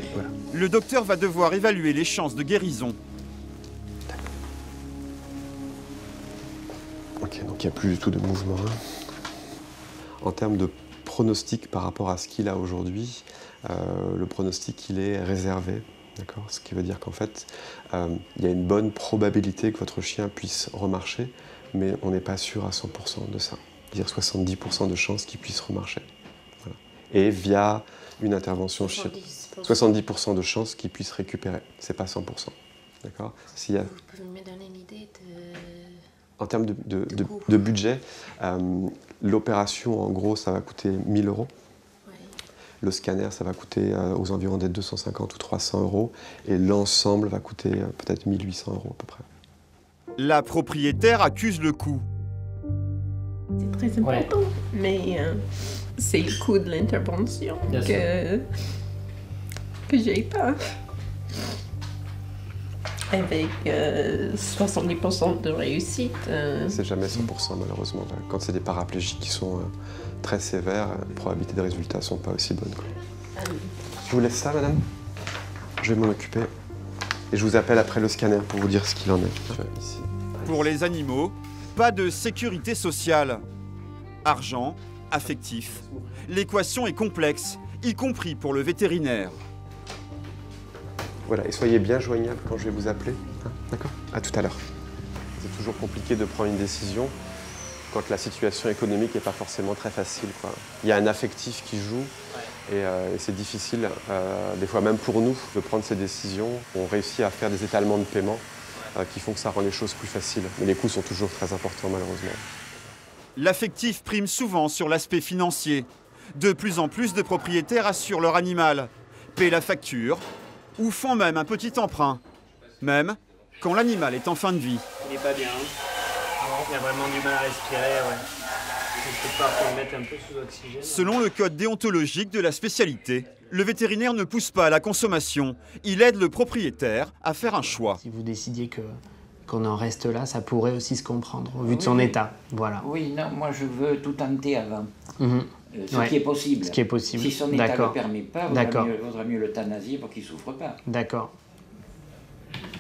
le docteur va devoir évaluer les chances de guérison. Ok, donc il n'y a plus du tout de mouvement. En termes de pronostic par rapport à ce qu'il a aujourd'hui, le pronostic il est réservé. D'accord ? Ce qui veut dire qu'en fait, il y a une bonne probabilité que votre chien puisse remarcher, mais on n'est pas sûr à 100% de ça. C'est-à-dire 70% de chances qu'il puisse remarcher. Voilà. Et via une intervention chez 70% de chances qu'il puisse récupérer. C'est pas 100%. D'accord ? S'il y a... Vous pouvez me donner une idée de... En termes de budget, l'opération, en gros, ça va coûter 1 000 €. Le scanner, ça va coûter aux environs des 250 ou 300 €. Et l'ensemble va coûter peut-être 1 800 € à peu près. La propriétaire accuse le coût. C'est très important, mais c'est le coût de l'intervention que j'ai pas. Avec 70% de réussite. C'est jamais 100% malheureusement. Quand c'est des paraplégiques qui sont très sévères, les probabilités de résultats ne sont pas aussi bonnes. Quoi. Je vous laisse ça, madame. Je vais m'en occuper. Et je vous appelle après le scanner pour vous dire ce qu'il en est. Ici. Pour les animaux, pas de sécurité sociale. Argent, affectif. L'équation est complexe, y compris pour le vétérinaire. Voilà, et soyez bien joignable quand je vais vous appeler. Hein, d'accord ? À tout à l'heure. C'est toujours compliqué de prendre une décision quand la situation économique n'est pas forcément très facile, quoi. Il y a un affectif qui joue et c'est difficile, des fois même pour nous, de prendre ces décisions. On réussit à faire des étalements de paiement qui font que ça rend les choses plus faciles. Mais les coûts sont toujours très importants, malheureusement. L'affectif prime souvent sur l'aspect financier. De plus en plus de propriétaires assurent leur animal, paient la facture ou font même un petit emprunt. Même quand l'animal est en fin de vie. Il n'est pas bien. Il a vraiment du mal à respirer, ouais. Quelque part, faut le mettre un peu sous oxygène. Selon le code déontologique de la spécialité, le vétérinaire ne pousse pas à la consommation. Il aide le propriétaire à faire un choix. Si vous décidiez qu'on en reste là, ça pourrait aussi se comprendre, au vu de son état. Voilà. Oui, non, moi je veux tout tenter avant. Ce qui est possible. Ce qui est possible. Si son état ne le permet pas, vaudrait mieux l'euthanasier pour qu'il ne souffre pas. D'accord.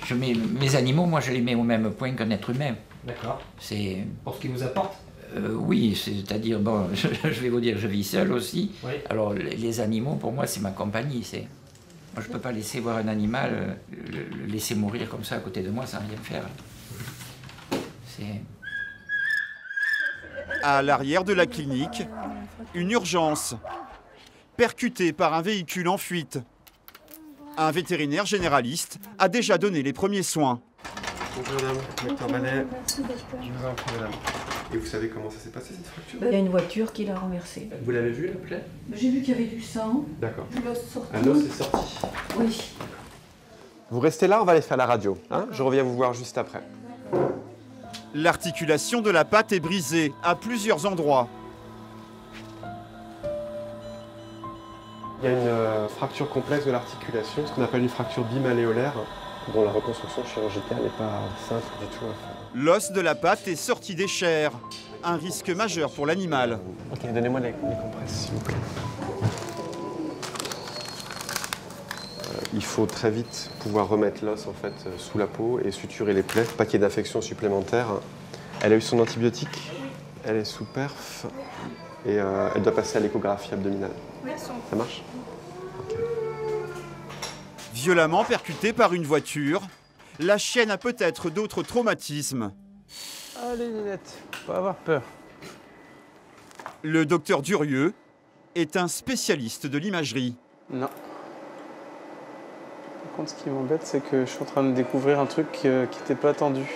Je mets mes animaux, moi je les mets au même point qu'un être humain. D'accord. C'est... Pour ce qu'ils vous apportent ? Oui, c'est-à-dire, bon, je vais vous dire, je vis seul aussi. Oui. Alors les animaux, pour moi, c'est ma compagnie. Moi, je ne peux pas laisser voir un animal, le laisser mourir comme ça à côté de moi sans rien faire. C'est... À l'arrière de la clinique, une urgence. Percuté par un véhicule en fuite. Un vétérinaire généraliste a déjà donné les premiers soins. Bonjour madame, docteur Ballet. Merci docteur. Je vous en prie madame. Et vous savez comment ça s'est passé cette fracture ? Il y a une voiture qui l'a renversée. Vous l'avez vu la plaie ? J'ai vu qu'il y avait du sang. D'accord. L'os sorti. Un os est sorti. Oui. Vous restez là, on va aller faire la radio. Hein ? Je reviens vous voir juste après. L'articulation de la patte est brisée à plusieurs endroits. Il y a une fracture complexe de l'articulation, ce qu'on appelle une fracture bimalléolaire, dont la reconstruction chirurgicale n'est pas simple du tout à faire. L'os de la patte est sorti des chairs. Un risque majeur pour l'animal. Ok, donnez-moi les compresses, s'il vous plaît. Il faut très vite pouvoir remettre l'os en fait, sous la peau et suturer les plaies, pas qu'il y ait d'infection supplémentaire. Elle a eu son antibiotique, elle est sous perf et elle doit passer à l'échographie abdominale. Ça marche ? Okay. Violemment percutée par une voiture, la chienne a peut-être d'autres traumatismes. Allez, Nénette, pas avoir peur. Le docteur Durieux est un spécialiste de l'imagerie. Non. Par contre, ce qui m'embête, c'est que je suis en train de découvrir un truc qui n'était pas attendu.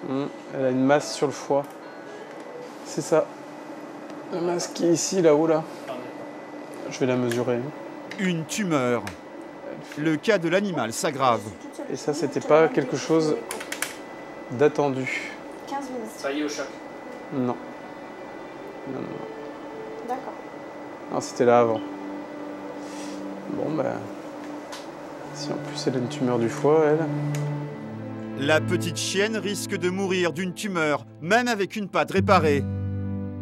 Elle a une masse sur le foie. C'est ça. La masse qui est ici, là-haut, là. Je vais la mesurer. Une tumeur. Le cas de l'animal s'aggrave. Et ça, c'était pas quelque chose d'attendu. 15 minutes. Ça y est au choc. Non. Non. D'accord. Non, c'était là avant. Bon, bah... Si en plus elle a une tumeur du foie, elle... La petite chienne risque de mourir d'une tumeur, même avec une patte réparée.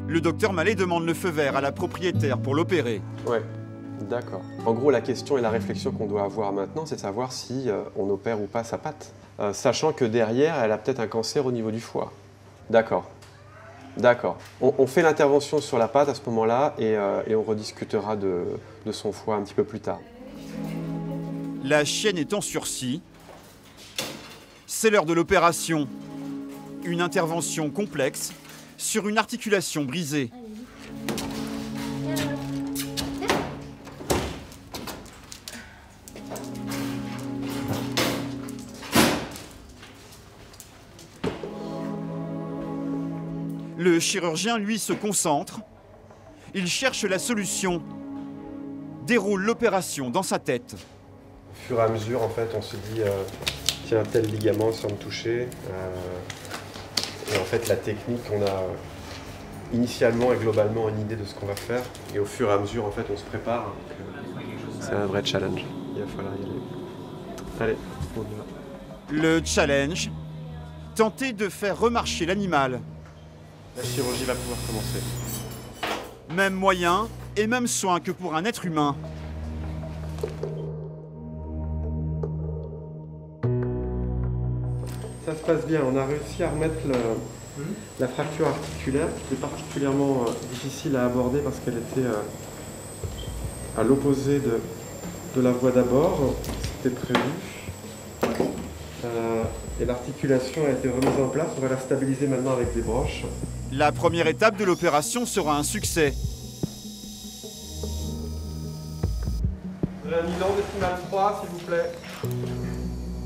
Le docteur Mallet demande le feu vert à la propriétaire pour l'opérer. Ouais, d'accord. En gros, la question et la réflexion qu'on doit avoir maintenant, c'est de savoir si on opère ou pas sa patte. Sachant que derrière, elle a peut-être un cancer au niveau du foie. D'accord. D'accord. On fait l'intervention sur la patte à ce moment-là et on rediscutera de son foie un petit peu plus tard. La chienne est en sursis. C'est l'heure de l'opération. Une intervention complexe sur une articulation brisée. Le chirurgien, lui, se concentre. Il cherche la solution. Déroule l'opération dans sa tête. Au fur et à mesure, en fait, on se dit tiens, tel ligament semble touché. Et en fait, la technique, on a initialement et globalement une idée de ce qu'on va faire. Et au fur et à mesure, en fait, on se prépare. C'est un vrai challenge. Il va falloir y aller. Allez, on y va. Le challenge, tenter de faire remarcher l'animal. La chirurgie va pouvoir commencer. Même moyen et même soin que pour un être humain. Ça se passe bien, on a réussi à remettre la fracture articulaire qui était particulièrement difficile à aborder parce qu'elle était à l'opposé de la voie d'abord, c'était prévu. Et l'articulation a été remise en place, on va la stabiliser maintenant avec des broches. La première étape de l'opération sera un succès. Un bilan décimal 3, s'il vous plaît.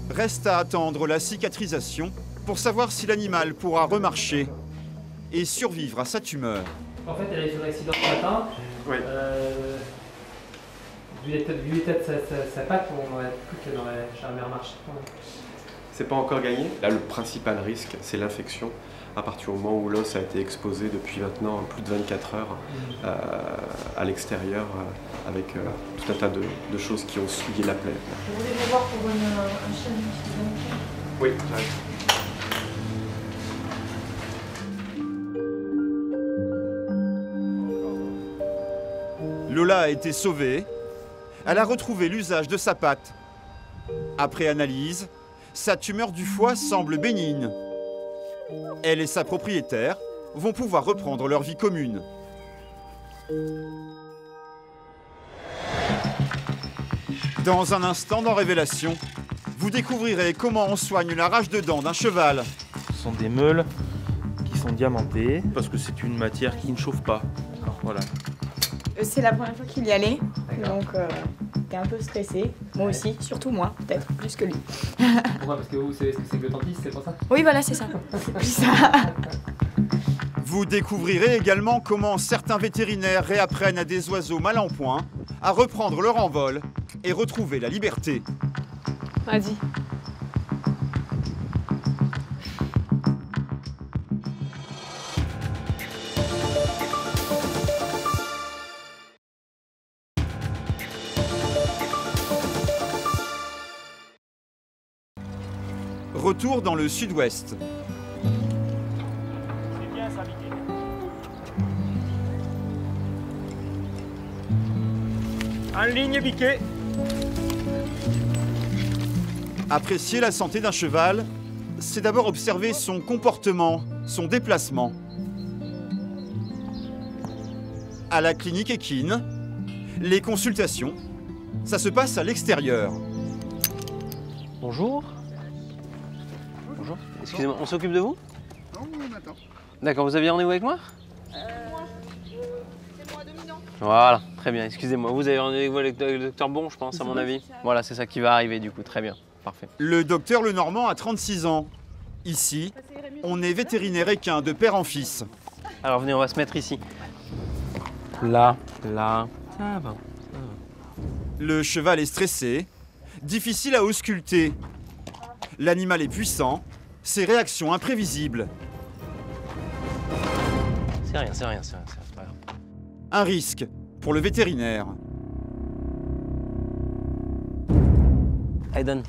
Reste à attendre la cicatrisation pour savoir si l'animal pourra remarcher et survivre à sa tumeur. En fait, elle a eu son accident ce matin. Oui. Vu l'état de sa patte, on aurait cru qu'elle n'aurait jamais remarché. C'est pas encore gagné. Là, le principal risque, c'est l'infection. À partir du moment où l'os a été exposé depuis maintenant plus de 24 heures à l'extérieur, avec tout un tas de choses qui ont souillé la plaie. Vous voulez me voir pour un challenge? Oui, j'arrive. Lola a été sauvée. Elle a retrouvé l'usage de sa patte. Après analyse, sa tumeur du foie semble bénigne. Elle et sa propriétaire vont pouvoir reprendre leur vie commune. Dans un instant dans Révélation, vous découvrirez comment on soigne la rage de dents d'un cheval. Ce sont des meules qui sont diamantées parce que c'est une matière qui ne chauffe pas. Voilà. C'est la première fois qu'il y allait, donc il est un peu stressé. Moi aussi, surtout moi, peut-être plus que lui. Pourquoi? Parce que vous savez ce que c'est que le dentiste, c'est pour ça? Oui, voilà, c'est ça. C'est plus ça. Vous découvrirez également comment certains vétérinaires réapprennent à des oiseaux mal en point à reprendre leur envol et retrouver la liberté. Vas-y. Retour dans le sud-ouest. C'est bien ça, Mickey. En ligne, Mickey. Apprécier la santé d'un cheval, c'est d'abord observer son comportement, son déplacement. À la clinique équine, les consultations, ça se passe à l'extérieur. Bonjour. Bonjour. Excusez-moi, on s'occupe de vous? Non, on attend. D'accord, vous aviez rendez-vous avec moi? C'est moi, dominant. Voilà, très bien, excusez-moi. Vous avez rendez-vous avec le docteur Bon, je pense, à mon avis. Voilà, c'est ça qui va arriver du coup, très bien, parfait. Le docteur Lenormand a 36 ans. Ici, on est vétérinaire équin de père en fils. Alors venez, on va se mettre ici. Là, là, ça va. Le cheval est stressé, difficile à ausculter. L'animal est puissant, ses réactions imprévisibles. C'est rien, c'est rien, c'est pas grave. Un risque pour le vétérinaire. Allez, donne.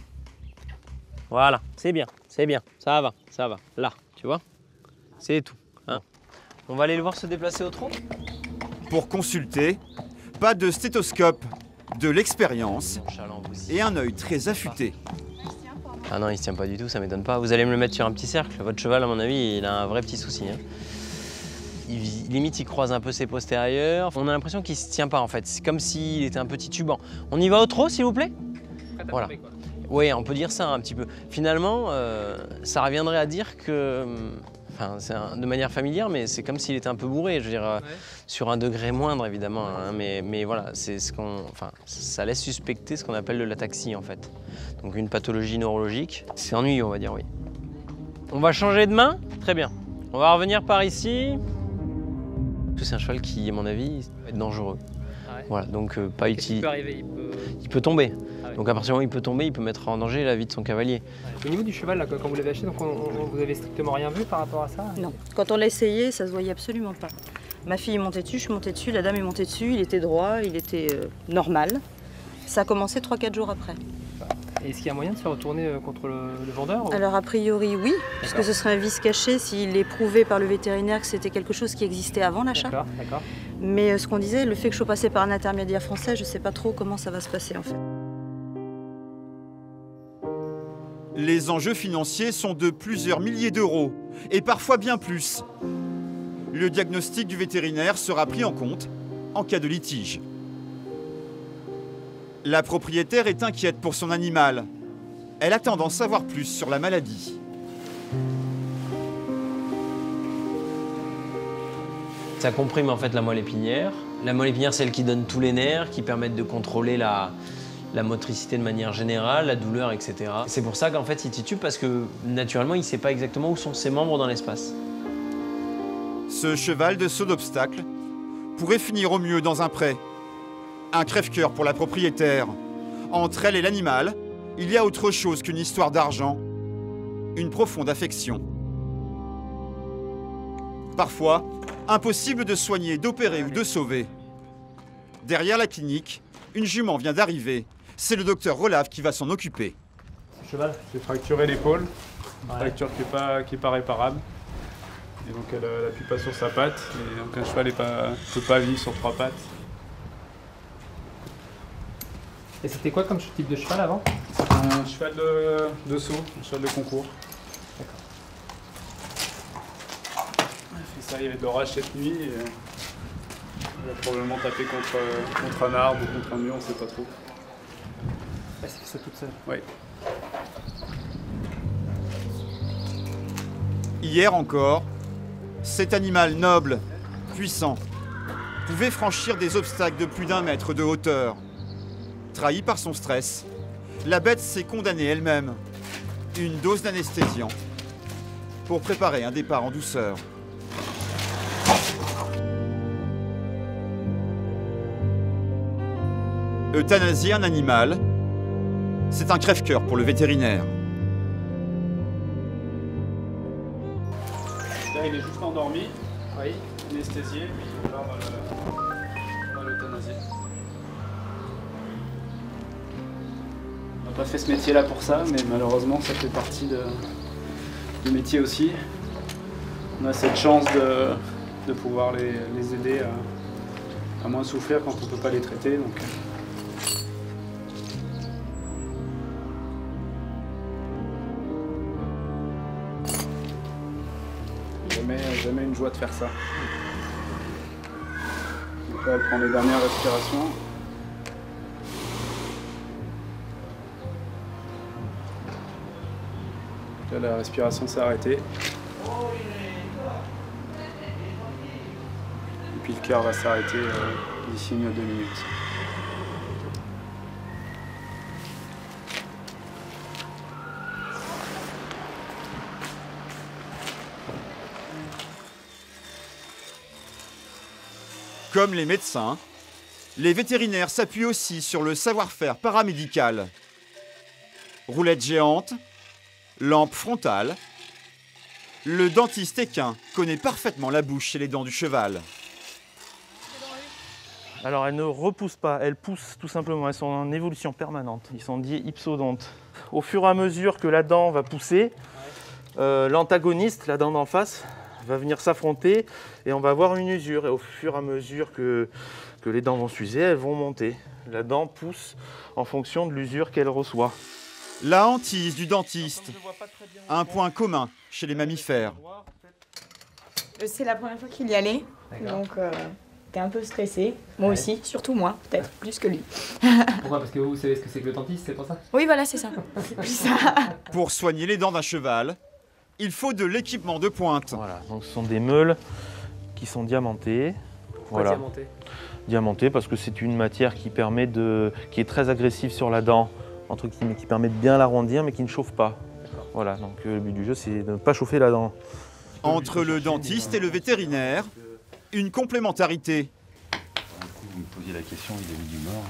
Voilà, c'est bien. C'est bien, ça va, ça va. Là, tu vois, c'est tout. Hein. On va aller le voir se déplacer au trot. Pour consulter, pas de stéthoscope, de l'expérience et un œil très affûté. Ah non, il se tient pas du tout, ça m'étonne pas. Vous allez me le mettre sur un petit cercle. Votre cheval, à mon avis, il a un vrai petit souci. Hein. Limite, il croise un peu ses postérieurs. On a l'impression qu'il se tient pas, en fait. C'est comme s'il était un peu titubant. On y va au trot, s'il vous plaît? Voilà. Oui, on peut dire ça un petit peu. Finalement, ça reviendrait à dire que... Enfin, c'est de manière familière, mais c'est comme s'il était un peu bourré, je veux dire, sur un degré moindre, évidemment. Hein, mais voilà, c'est ce qu'on... Enfin, ça laisse suspecter ce qu'on appelle de l'ataxie, en fait. Donc une pathologie neurologique. C'est ennuyeux, on va dire, oui. On va changer de main? Très bien. On va revenir par ici. C'est un cheval qui, à mon avis, va être dangereux. Ah ouais. Voilà, donc pas utile. Il peut tomber. Ah ouais. Donc à partir du moment où il peut tomber, il peut mettre en danger la vie de son cavalier. Ouais. Au niveau du cheval, là, quand vous l'avez acheté, donc vous avez strictement rien vu par rapport à ça? Non. Quand on l'a essayé, ça se voyait absolument pas. Ma fille est montée dessus, je suis montée dessus, la dame est montée dessus, il était droit, il était normal. Ça a commencé 3-4 jours après. Est-ce qu'il y a moyen de se retourner contre le vendeur ou... Alors a priori oui, puisque ce serait un vice caché s'il est prouvé par le vétérinaire que c'était quelque chose qui existait avant l'achat. D'accord. Mais ce qu'on disait, le fait que je sois passée par un intermédiaire français, je ne sais pas trop comment ça va se passer en fait. Les enjeux financiers sont de plusieurs milliers d'euros, et parfois bien plus. Le diagnostic du vétérinaire sera pris en compte en cas de litige. La propriétaire est inquiète pour son animal. Elle attend d'en savoir plus sur la maladie. Ça comprime en fait la moelle épinière. La moelle épinière, c'est celle qui donne tous les nerfs, qui permettent de contrôler la motricité de manière générale, la douleur, etc. C'est pour ça qu'en fait il titube, parce que naturellement il ne sait pas exactement où sont ses membres dans l'espace. Ce cheval de saut d'obstacle pourrait finir au mieux dans un pré. Un crève-cœur pour la propriétaire. Entre elle et l'animal, il y a autre chose qu'une histoire d'argent. Une profonde affection. Parfois, impossible de soigner, d'opérer ou de sauver. Derrière la clinique, une jument vient d'arriver. C'est le docteur Rolave qui va s'en occuper. Cheval, j'ai fracturé l'épaule. Une fracture qui est pas réparable. Et donc elle n'appuie pas sur sa patte. Et donc un cheval ne peut pas vivre sur 3 pattes. Et c'était quoi comme type de cheval avant? Un cheval de saut, un cheval de concours. D'accord. Il a fait ça, il y avait de l'orage cette nuit. Et il a probablement tapé contre un arbre ou contre un mur, on ne sait pas trop. Elle s'est fait ça toute seule? Oui. Hier encore, cet animal noble, puissant, pouvait franchir des obstacles de plus d'1 mètre de hauteur. Trahie par son stress, la bête s'est condamnée elle-même. Une dose d'anesthésiant pour préparer un départ en douceur. Euthanasier un animal, c'est un crève-cœur pour le vétérinaire. Là, il est juste endormi, oui, anesthésié, puis là, on va l'euthanasier. On n'a pas fait ce métier-là pour ça, mais malheureusement, ça fait partie du métier aussi. On a cette chance de pouvoir les aider à moins souffrir quand on ne peut pas les traiter. Donc. Jamais une joie de faire ça. Donc là, elle prend les dernières respirations. Là, la respiration s'est arrêtée. Et puis le cœur va s'arrêter d'ici 1 à 2 minutes. Comme les médecins, les vétérinaires s'appuient aussi sur le savoir-faire paramédical. Roulette géante, lampe frontale. Le dentiste équin connaît parfaitement la bouche et les dents du cheval. Alors elles ne repoussent pas, elles poussent tout simplement, elles sont en évolution permanente. Ils sont dits ipsodontes. Au fur et à mesure que la dent va pousser, l'antagoniste, la dent d'en face, va venir s'affronter et on va avoir une usure. Et au fur et à mesure que les dents vont s'user, elles vont monter. La dent pousse en fonction de l'usure qu'elle reçoit. La hantise du dentiste, un point commun chez les mammifères. C'est la première fois qu'il y allait, donc t'es un peu stressé. Moi aussi, surtout moi, peut-être plus que lui. Pourquoi? Parce que vous savez ce que c'est que le dentiste, c'est pour ça? Oui, voilà, c'est ça. C'est plus ça. Pour soigner les dents d'un cheval, il faut de l'équipement de pointe. Voilà, donc ce sont des meules qui sont diamantées. Pourquoi diamanté? Diamanté parce que c'est une matière qui est très agressive sur la dent, entre guillemets, qui permet de bien l'arrondir mais qui ne chauffe pas. Voilà, donc le but du jeu c'est de ne pas chauffer la dent. Entre le dentiste et le vétérinaire, une complémentarité. Vous me posiez la question vis-à-vis du mort.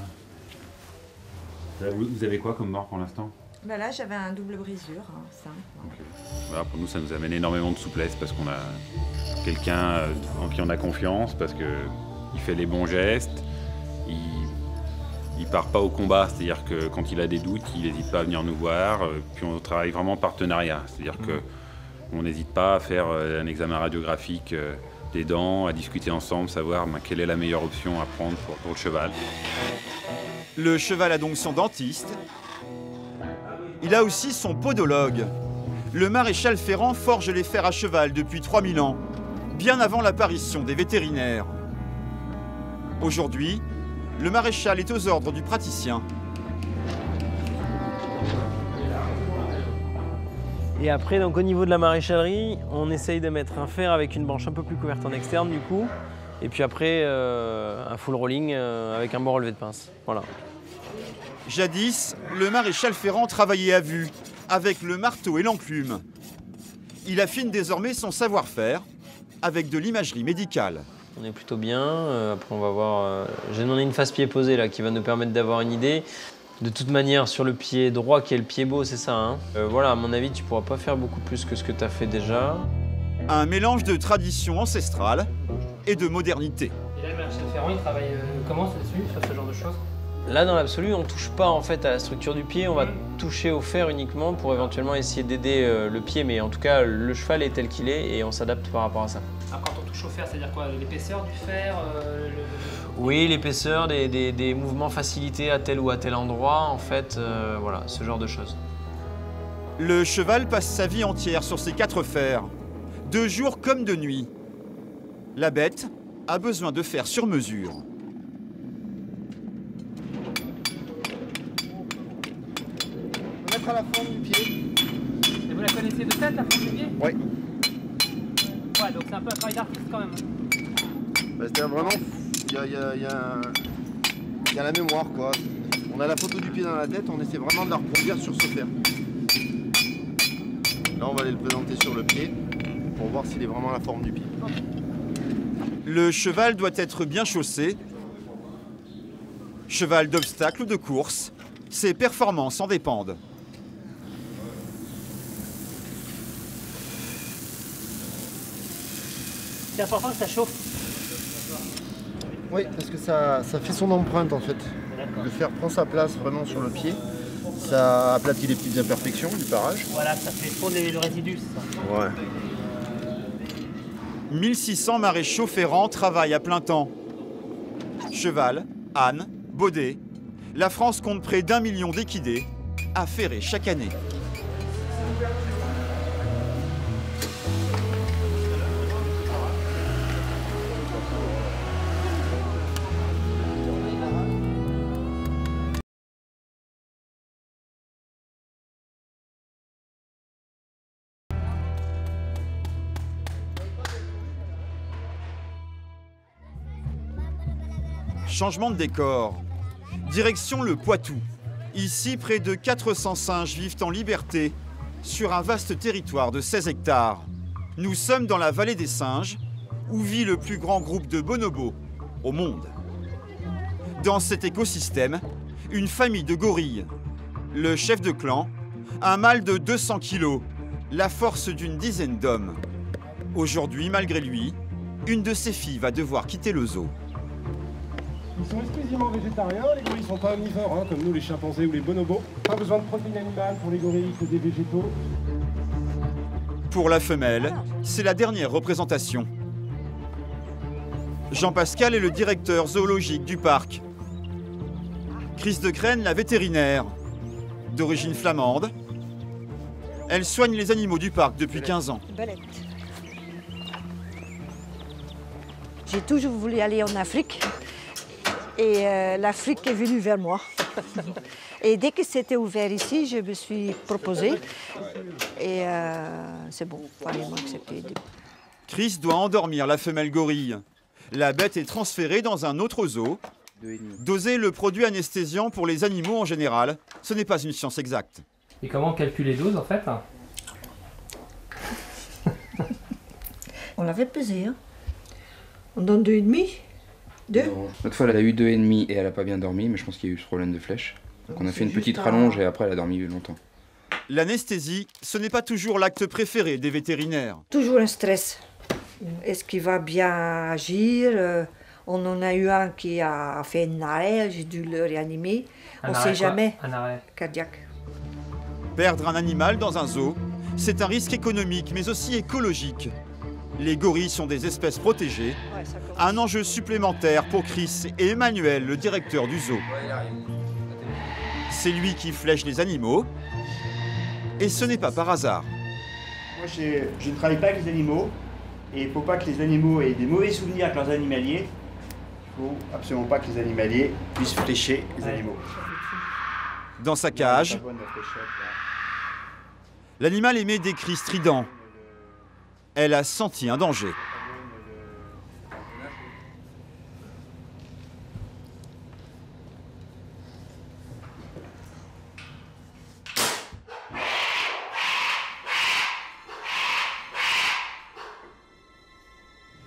Là, vous avez quoi comme mort pour l'instant? Bah là, j'avais un double brisure, simple. Okay. Voilà, pour nous, ça nous amène énormément de souplesse parce qu'on a quelqu'un en qui on a confiance, parce qu'il fait les bons gestes, il part pas au combat, c'est-à-dire que quand il a des doutes, il n'hésite pas à venir nous voir, puis on travaille vraiment en partenariat, c'est-à-dire qu'on n'hésite pas à faire un examen radiographique des dents, à discuter ensemble, savoir quelle est la meilleure option à prendre pour le cheval. Le cheval a donc son dentiste. Il a aussi son podologue. Le maréchal Ferrand forge les fers à cheval depuis 3000 ans, bien avant l'apparition des vétérinaires. Aujourd'hui, le maréchal est aux ordres du praticien. Et après, donc, au niveau de la maréchalerie, on essaye de mettre un fer avec une branche un peu plus couverte en externe du coup. Et puis après, un full rolling avec un bon relevé de pince. Voilà. Jadis, le maréchal Ferrand travaillait à vue, avec le marteau et l'enclume. Il affine désormais son savoir-faire avec de l'imagerie médicale. On est plutôt bien. Après, on va voir. J'ai demandé une face-pied posée là, qui va nous permettre d'avoir une idée. De toute manière, sur le pied droit, qui est le pied beau, c'est ça. Hein. Voilà, à mon avis, tu pourras pas faire beaucoup plus que ce que tu as fait déjà. Un mélange de tradition ancestrale et de modernité. Et là, le maréchal Ferrand, il travaille comment dessus, sur ce genre de choses? Là, dans l'absolu, on ne touche pas en fait à la structure du pied, on va toucher au fer uniquement pour éventuellement essayer d'aider le pied, mais en tout cas, le cheval est tel qu'il est et on s'adapte par rapport à ça. Alors, quand on touche au fer, c'est-à-dire quoi? L'épaisseur du fer Oui, l'épaisseur, des mouvements facilités à tel ou à tel endroit, en fait, voilà, ce genre de choses. Le cheval passe sa vie entière sur ses 4 fers, de jour comme de nuit. La bête a besoin de fer sur mesure. À la forme du pied. Et vous la connaissez de tête, la forme du pied? Oui. Ouais, donc c'est un peu un travail d'artiste quand même. Bah, c'est-à-dire vraiment, il y a la mémoire quoi. On a la photo du pied dans la tête, on essaie vraiment de la reproduire sur ce fer. Là, on va aller le présenter sur le pied pour voir s'il est vraiment la forme du pied. Le cheval doit être bien chaussé. Cheval d'obstacle ou de course, ses performances en dépendent. C'est important que ça chauffe. Oui, parce que ça fait son empreinte en fait. Le fer prend sa place vraiment sur le pied. Ça aplatit les petites imperfections du parage. Voilà, ça fait fondre le résidu, c'est ça? Ouais. 1600 maréchaux ferrants travaillent à plein temps. Cheval, âne, baudet. La France compte près d'1 million d'équidés à ferrer chaque année. Changement de décor. Direction le Poitou. Ici, près de 400 singes vivent en liberté sur un vaste territoire de 16 hectares. Nous sommes dans la vallée des singes, où vit le plus grand groupe de bonobos au monde. Dans cet écosystème, une famille de gorilles. Le chef de clan, un mâle de 200 kilos, la force d'une dizaine d'hommes. Aujourd'hui, malgré lui, une de ses filles va devoir quitter le zoo. Ils sont exclusivement végétariens, les gorilles sont pas omnivores, hein, comme nous les chimpanzés ou les bonobos. Pas besoin de protéines animales pour les gorilles, que des végétaux. Pour la femelle, c'est la dernière représentation. Jean-Pascal est le directeur zoologique du parc. Chris de Crène, la vétérinaire. D'origine flamande, elle soigne les animaux du parc depuis 15 ans. Belette. J'ai toujours voulu aller en Afrique et l'Afrique est venue vers moi. Et dès que c'était ouvert ici, je me suis proposée et c'est bon, il fallait m'accepter. Chris doit endormir la femelle gorille. La bête est transférée dans un autre zoo. Doser le produit anesthésiant pour les animaux en général, ce n'est pas une science exacte. Et comment on calcule les doses en fait? On l'avait pesé, hein. On donne 2,5 2 L'autre fois, elle a eu 2,5 et elle n'a pas bien dormi, mais je pense qu'il y a eu ce problème de flèche. Donc on a fait une petite rallonge et après elle a dormi longtemps. L'anesthésie, ce n'est pas toujours l'acte préféré des vétérinaires. Toujours un stress. Est-ce qu'il va bien agir? On en a eu un qui a fait un arrêt, j'ai dû le réanimer. On ne sait jamais. Un arrêt cardiaque. Perdre un animal dans un zoo, c'est un risque économique mais aussi écologique. Les gorilles sont des espèces protégées. Un enjeu supplémentaire pour Chris et Emmanuel, le directeur du zoo. C'est lui qui flèche les animaux. Et ce n'est pas par hasard. Moi, je ne travaille pas avec les animaux. Et il ne faut pas que les animaux aient des mauvais souvenirs avec leurs animaliers. Il ne faut absolument pas que les animaliers puissent flécher les animaux. Dans sa cage, l'animal émet des cris stridents. Elle a senti un danger.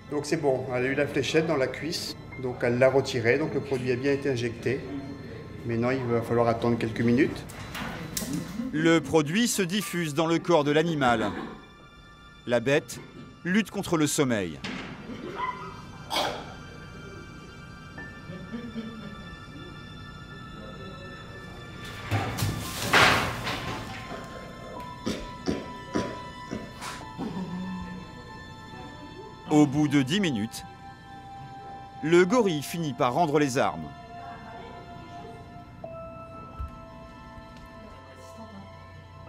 Donc c'est bon, elle a eu la fléchette dans la cuisse, donc elle l'a retirée, donc le produit a bien été injecté. Maintenant il va falloir attendre quelques minutes. Le produit se diffuse dans le corps de l'animal. La bête lutte contre le sommeil. Au bout de 10 minutes, le gorille finit par rendre les armes.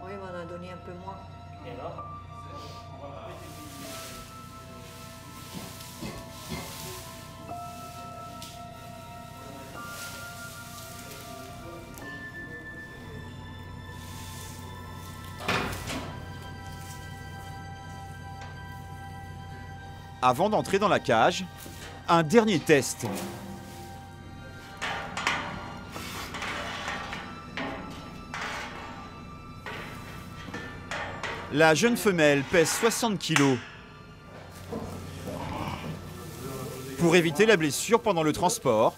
Oui, on en a donné un peu moins. Et alors? Avant d'entrer dans la cage, un dernier test. La jeune femelle pèse 60 kg. Pour éviter la blessure pendant le transport,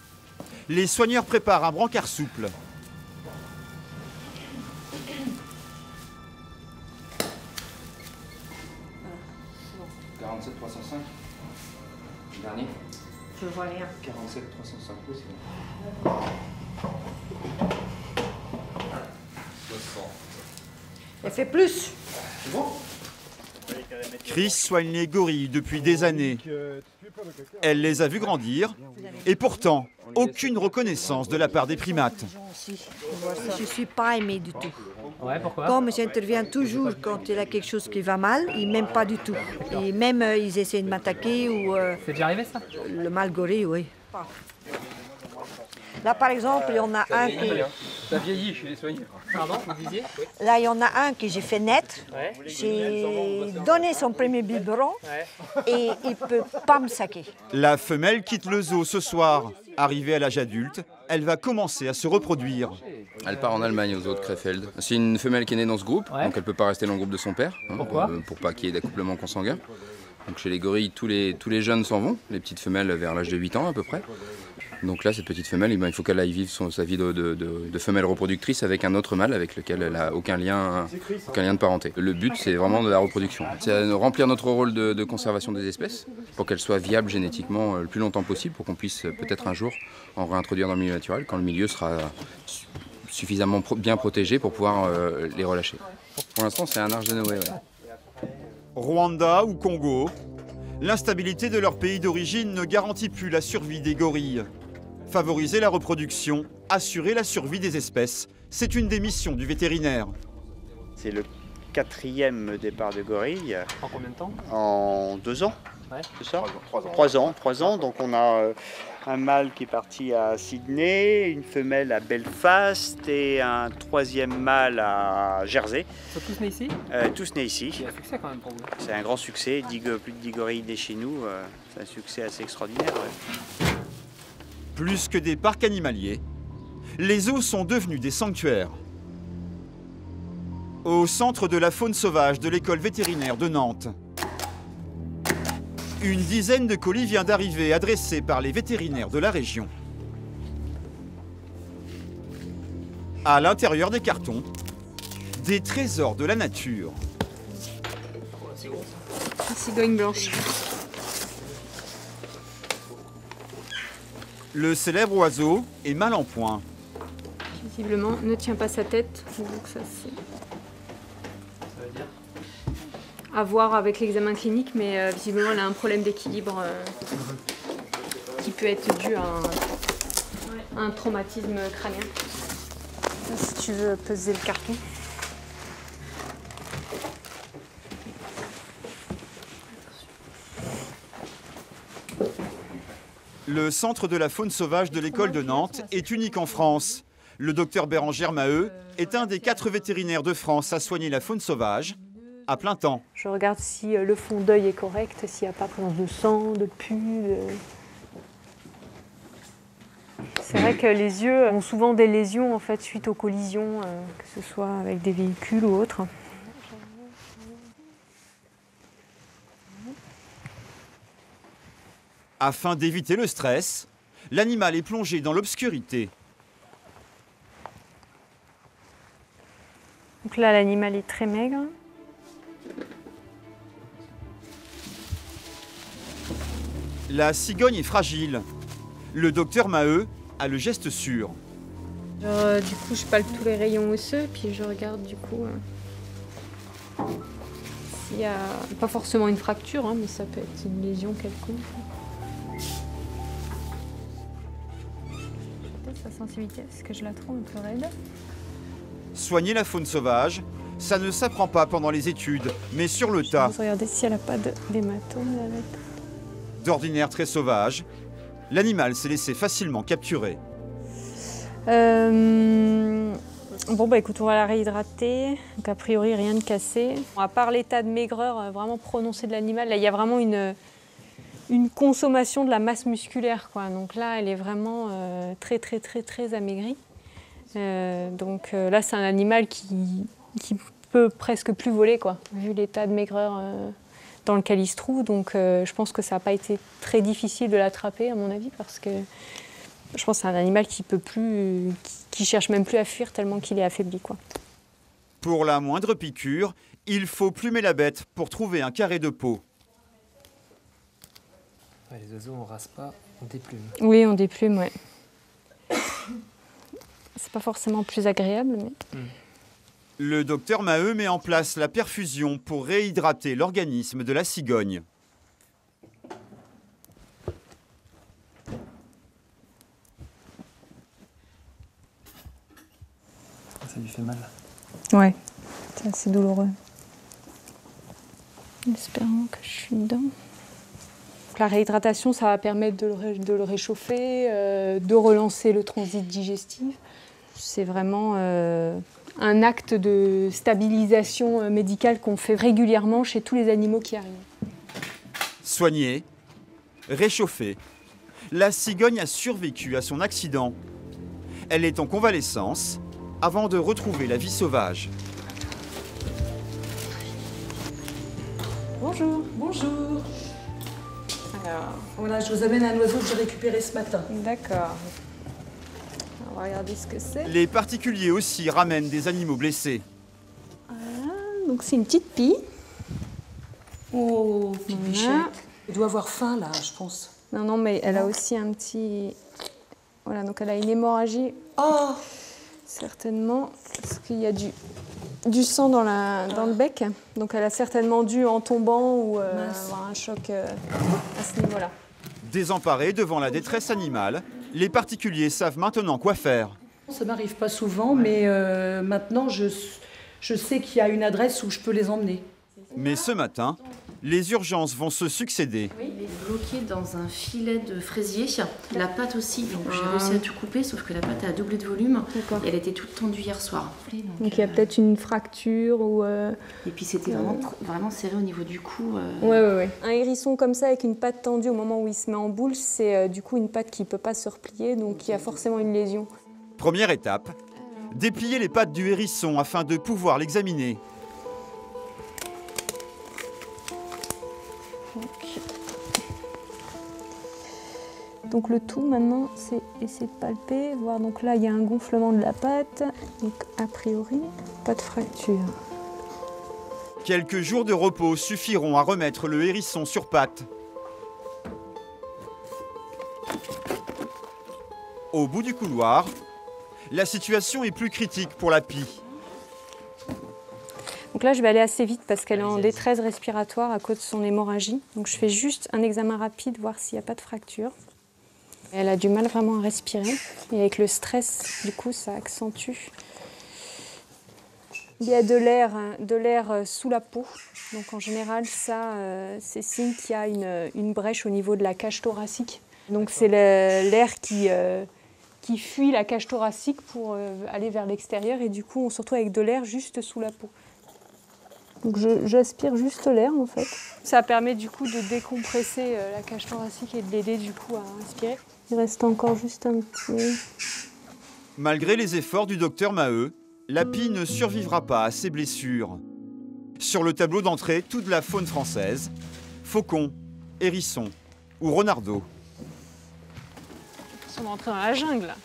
les soigneurs préparent un brancard souple. Dernier. Je vois rien. 47 305, oui, c'est bon. 60. Elle fait plus. C'est bon? Chris soigne les gorilles depuis des années. Elle les a vus grandir et pourtant, aucune reconnaissance de la part des primates. Je ne suis pas aimée du tout. Ouais, pourquoi? Comme j'interviens toujours quand il y a quelque chose qui va mal, ils ne m'aiment pas du tout. Et même ils essaient de m'attaquer ou... C'est déjà arrivé ça? Le mâle gorille, oui. Là, par exemple, il y en a un qui... T'as vieilli chez les soigneurs. Pardon, vous disiez? Là, il y en a un que j'ai fait naître. Ouais. J'ai donné son premier biberon et il ne peut pas me saquer. La femelle quitte le zoo ce soir. Arrivée à l'âge adulte, elle va commencer à se reproduire. Elle part en Allemagne, au zoo de Krefeld. C'est une femelle qui est née dans ce groupe, donc elle ne peut pas rester dans le groupe de son père. Pourquoi? Pour pas qu'il y ait d'accouplement consanguin. Donc chez les gorilles, tous les jeunes s'en vont, les petites femelles vers l'âge de 8 ans à peu près. Donc là, cette petite femelle, il faut qu'elle aille vivre sa vie de femelle reproductrice avec un autre mâle avec lequel elle n'a aucun lien de parenté. Le but, c'est vraiment de la reproduction. C'est remplir notre rôle de conservation des espèces pour qu'elles soient viables génétiquement le plus longtemps possible pour qu'on puisse peut-être un jour en réintroduire dans le milieu naturel quand le milieu sera suffisamment bien protégé pour pouvoir les relâcher. Pour l'instant, c'est un arche de Noé. Ouais. Rwanda ou Congo, l'instabilité de leur pays d'origine ne garantit plus la survie des gorilles. Favoriser la reproduction, assurer la survie des espèces, c'est une des missions du vétérinaire. C'est le 4e départ de gorille. En combien de temps? En 2 ans. Ouais. C'est ça? 3 ans. Donc on a un mâle qui est parti à Sydney, une femelle à Belfast et un 3e mâle à Jersey. Ils sont tous nés ici? Tous nés ici. C'est un succès quand même pour vous. C'est un grand succès, plus de 10 gorilles nés chez nous, c'est un succès assez extraordinaire. Ouais. Plus que des parcs animaliers, les zoos sont devenus des sanctuaires. Au centre de la faune sauvage de l'école vétérinaire de Nantes, une dizaine de colis vient d'arriver, adressés par les vétérinaires de la région. À l'intérieur des cartons, des trésors de la nature. Une cigogne blanche. Le célèbre oiseau est mal en point. Visiblement, ne tient pas sa tête. Donc ça, c'est Ça veut dire? à voir avec l'examen clinique, mais visiblement, elle a un problème d'équilibre qui peut être dû à un traumatisme crânien. Si tu veux peser le carton. Le centre de la faune sauvage de l'école de Nantes est unique en France. Le docteur Bérangère Maheu est un des 4 vétérinaires de France à soigner la faune sauvage à plein temps. Je regarde si le fond d'œil est correct, s'il n'y a pas présence de sang, de pus. C'est vrai que les yeux ont souvent des lésions en fait, suite aux collisions, que ce soit avec des véhicules ou autres. Afin d'éviter le stress, l'animal est plongé dans l'obscurité. Donc là, l'animal est très maigre. La cigogne est fragile. Le docteur Maheu a le geste sûr. Du coup, je palpe tous les rayons osseux, puis je regarde du coup s'il n'y a pas forcément une fracture, hein, mais ça peut être une lésion quelconque. Sa sensibilité, parce que je la trouve un peu raide. Soigner la faune sauvage, ça ne s'apprend pas pendant les études, mais sur le tas. Je vais regarder si elle n'a pas d'hématome, la bête. D'ordinaire très sauvage, l'animal s'est laissé facilement capturer. Bon bah écoute, on va la réhydrater. Donc a priori rien de cassé. À part l'état de maigreur vraiment prononcé de l'animal, là il y a vraiment une consommation de la masse musculaire, quoi. Donc là, elle est vraiment très amaigrie. Donc là, c'est un animal qui peut presque plus voler, quoi, vu l'état de maigreur dans lequel il se trouve. Donc je pense que ça n'a pas été très difficile de l'attraper, à mon avis, parce que je pense que c'est un animal qui peut plus, qui cherche même plus à fuir tellement qu'il est affaibli, quoi. Pour la moindre piqûre, il faut plumer la bête pour trouver un carré de peau. Ouais, les oiseaux, on rase pas, on déplume. Oui, on déplume, ouais. C'est pas forcément plus agréable, mais... Le docteur Maheu met en place la perfusion pour réhydrater l'organisme de la cigogne. Ça lui fait mal. Ouais, c'est assez douloureux. Espérons que je suis dedans. La réhydratation, ça va permettre de le réchauffer, de relancer le transit digestif. C'est vraiment un acte de stabilisation médicale qu'on fait régulièrement chez tous les animaux qui arrivent. Soigner, réchauffer. La cigogne a survécu à son accident. Elle est en convalescence avant de retrouver la vie sauvage. Bonjour. Bonjour. Voilà, je vous amène un oiseau que j'ai récupéré ce matin. D'accord. On va regarder ce que c'est. Les particuliers aussi ramènent des animaux blessés. Voilà, donc c'est une petite pie. Oh, petite bichette. Elle doit avoir faim là, je pense. Non, non, mais elle a aussi un petit... Voilà, donc elle a une hémorragie. Oh! Certainement, parce qu'il y a du sang dans le bec. Donc elle a certainement dû, en tombant, ou avoir un choc à ce niveau-là. Désemparés devant la détresse animale, les particuliers savent maintenant quoi faire. Ça m'arrive pas souvent, mais maintenant je sais qu'il y a une adresse où je peux les emmener. Mais ce matin, les urgences vont se succéder. Oui, il est bloqué dans un filet de fraisier. La pâte aussi, donc j'ai réussi à tout couper, sauf que la pâte a doublé de volume. Et elle était toute tendue hier soir. Donc il y a peut-être une fracture ou... Et puis c'était vraiment serré au niveau du cou. Ouais. Un hérisson comme ça avec une patte tendue au moment où il se met en boule, c'est du coup une patte qui ne peut pas se replier, donc il y a forcément une lésion. Première étape, déplier les pattes du hérisson afin de pouvoir l'examiner. Donc le tout maintenant, c'est essayer de palper, voir. Donc là, il y a un gonflement de la patte, donc a priori, pas de fracture. Quelques jours de repos suffiront à remettre le hérisson sur pattes. Au bout du couloir, la situation est plus critique pour la pie. Donc là, je vais aller assez vite parce qu'elle est en détresse respiratoire à cause de son hémorragie. Donc je fais juste un examen rapide, voir s'il n'y a pas de fracture. Elle a du mal vraiment à respirer. Et avec le stress, du coup, ça accentue. Il y a de l'air sous la peau. Donc en général, ça, c'est signe qu'il y a une brèche au niveau de la cage thoracique. Donc c'est l'air qui fuit la cage thoracique pour aller vers l'extérieur. Et du coup, on se retrouve avec de l'air juste sous la peau. Donc j'aspire juste l'air en fait. Ça permet du coup de décompresser la cage thoracique et de l'aider du coup à respirer. Il reste encore juste un petit... Malgré les efforts du docteur Maheu, la pie ne survivra pas à ses blessures. Sur le tableau d'entrée, toute la faune française, faucons, hérissons ou renardeaux. Ils sont entrés dans la jungle là.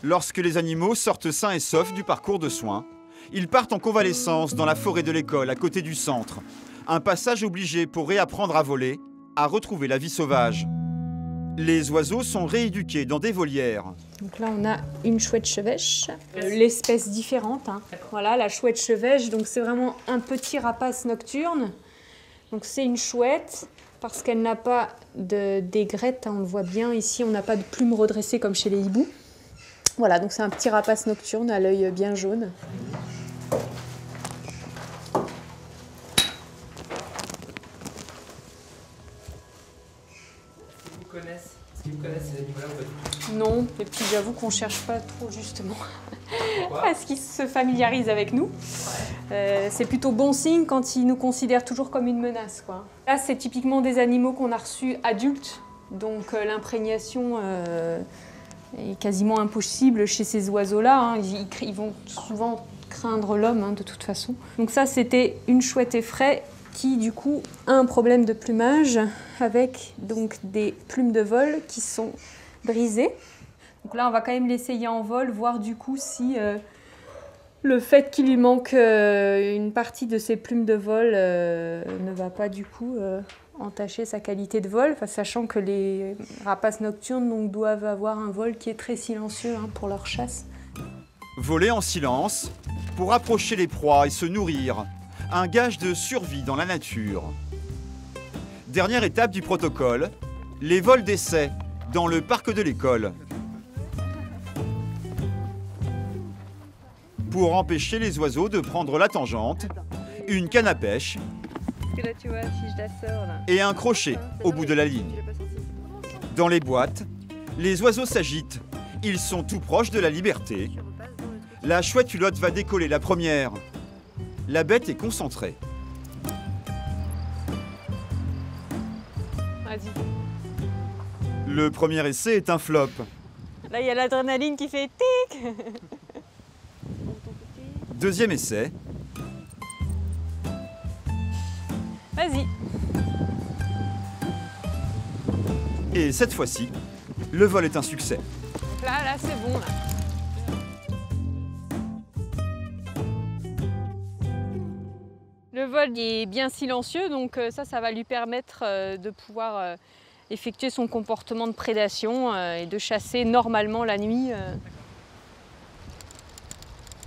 Lorsque les animaux sortent sains et saufs du parcours de soins, ils partent en convalescence dans la forêt de l'école à côté du centre. Un passage obligé pour réapprendre à voler, à retrouver la vie sauvage. Les oiseaux sont rééduqués dans des volières. Donc là, on a une chouette chevêche, l'espèce différente. Hein. Voilà, la chouette chevêche, donc c'est vraiment un petit rapace nocturne. Donc c'est une chouette parce qu'elle n'a pas d'aigrette, hein, on le voit bien. Ici, on n'a pas de plumes redressées comme chez les hiboux. Voilà, donc c'est un petit rapace nocturne à l'œil bien jaune. Est-ce qu'ils vous connaissent ces animaux-là ou pas du tout? Non, et puis j'avoue qu'on cherche pas trop justement à ce qu'ils se familiarisent avec nous. C'est plutôt bon signe quand ils nous considèrent toujours comme une menace, quoi. Là, c'est typiquement des animaux qu'on a reçus adultes, donc l'imprégnation est quasiment impossible chez ces oiseaux-là. Hein. Ils vont souvent craindre l'homme, hein, de toute façon. Donc ça, c'était une chouette effraie qui, du coup, a un problème de plumage avec donc des plumes de vol qui sont brisées. Donc là, on va quand même l'essayer en vol, voir du coup si le fait qu'il lui manque une partie de ses plumes de vol ne va pas du coup entacher sa qualité de vol, sachant que les rapaces nocturnes donc, doivent avoir un vol qui est très silencieux, hein, pour leur chasse. Voler en silence pour approcher les proies et se nourrir. Un gage de survie dans la nature. Dernière étape du protocole, les vols d'essai dans le parc de l'école. Pour empêcher les oiseaux de prendre la tangente, une canne à pêche Parce que là, tu vois, si je la sors, là. et un crochet au bout de la ligne. Dans les boîtes, les oiseaux s'agitent. Ils sont tout proches de la liberté. La chouette hulotte va décoller la première. La bête est concentrée. Vas-y. Le premier essai est un flop. Là, il y a l'adrénaline qui fait tic. Deuxième essai. Vas-y. Et cette fois-ci, le vol est un succès. Donc là c'est bon. Là. Le vol est bien silencieux, donc ça va lui permettre de pouvoir effectuer son comportement de prédation et de chasser normalement la nuit.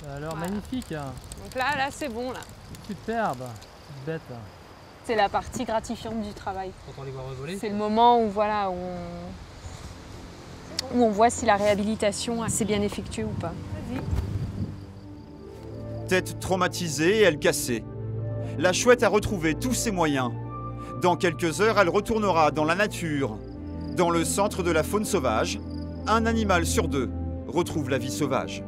Alors voilà. Magnifique. Donc là c'est bon. Là. Superbe, bête. C'est la partie gratifiante du travail. Quand on les voit revoler. C'est le moment où, voilà, où on voit si la réhabilitation s'est bien effectuée ou pas. Tête traumatisée et aile cassée, la chouette a retrouvé tous ses moyens. Dans quelques heures, elle retournera dans la nature. Dans le centre de la faune sauvage, un animal sur deux retrouve la vie sauvage.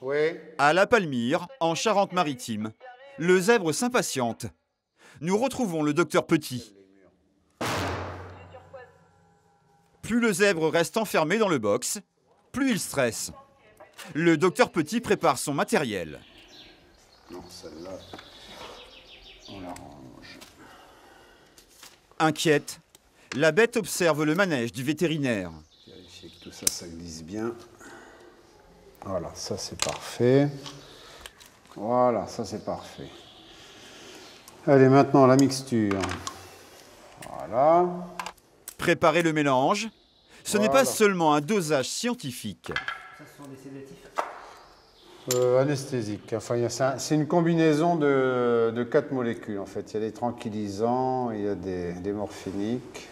Oui. À La Palmyre, en Charente-Maritime, le zèbre s'impatiente. Nous retrouvons le docteur Petit. Plus le zèbre reste enfermé dans le box, plus il stresse. Le docteur Petit prépare son matériel. Non, celle-là, on la range. Inquiète, la bête observe le manège du vétérinaire. Vérifier que tout ça, ça glisse bien. Voilà, ça c'est parfait. Voilà, ça c'est parfait. Allez, maintenant la mixture. Voilà. Préparer le mélange, ce n'est pas seulement un dosage scientifique. Ça, ce sont des sédatifs anesthésiques. Enfin, c'est une combinaison de 4 molécules en fait. Il y a des tranquillisants, il y a des morphiniques.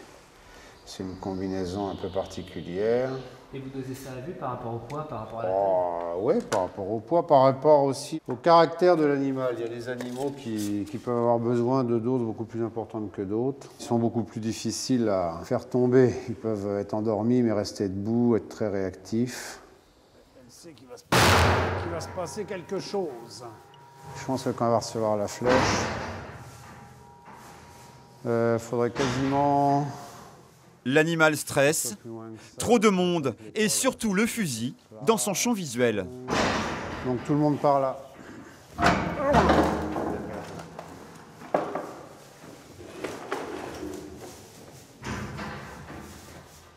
C'est une combinaison un peu particulière. Et vous dosez ça à vue par rapport au poids, par rapport à la taille? Oui, par rapport au poids, par rapport aussi au caractère de l'animal. Il y a des animaux qui peuvent avoir besoin de doses beaucoup plus importantes que d'autres. Ils sont beaucoup plus difficiles à faire tomber. Ils peuvent être endormis mais rester debout, être très réactifs. Elle sait qu'il va se passer quelque chose. Je pense que quand elle va recevoir la flèche, faudrait quasiment... L'animal stresse, trop de monde et surtout le fusil dans son champ visuel. Donc tout le monde part là.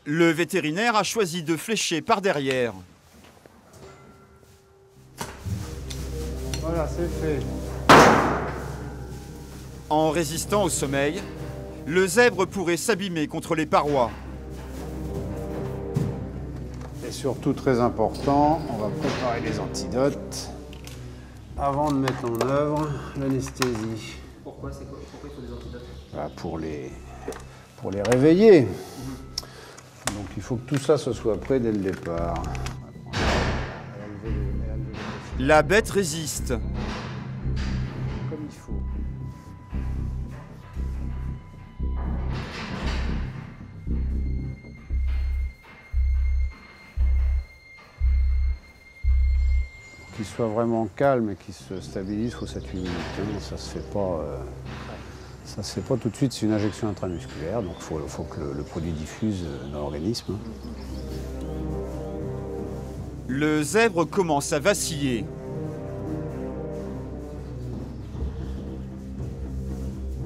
Le vétérinaire a choisi de flécher par derrière. Voilà, c'est fait. En résistant au sommeil, le zèbre pourrait s'abîmer contre les parois. Et surtout, très important, on va préparer les antidotes avant de mettre en œuvre l'anesthésie. Pourquoi il faut des antidotes? Pour les réveiller. Donc il faut que tout ça se soit prêt dès le départ. La bête résiste. Comme il faut. Qu'il soit vraiment calme et qu'il se stabilise, il faut 7-8 minutes. Ça se fait pas tout de suite, c'est une injection intramusculaire, donc il faut que le produit diffuse dans l'organisme. Le zèbre commence à vaciller.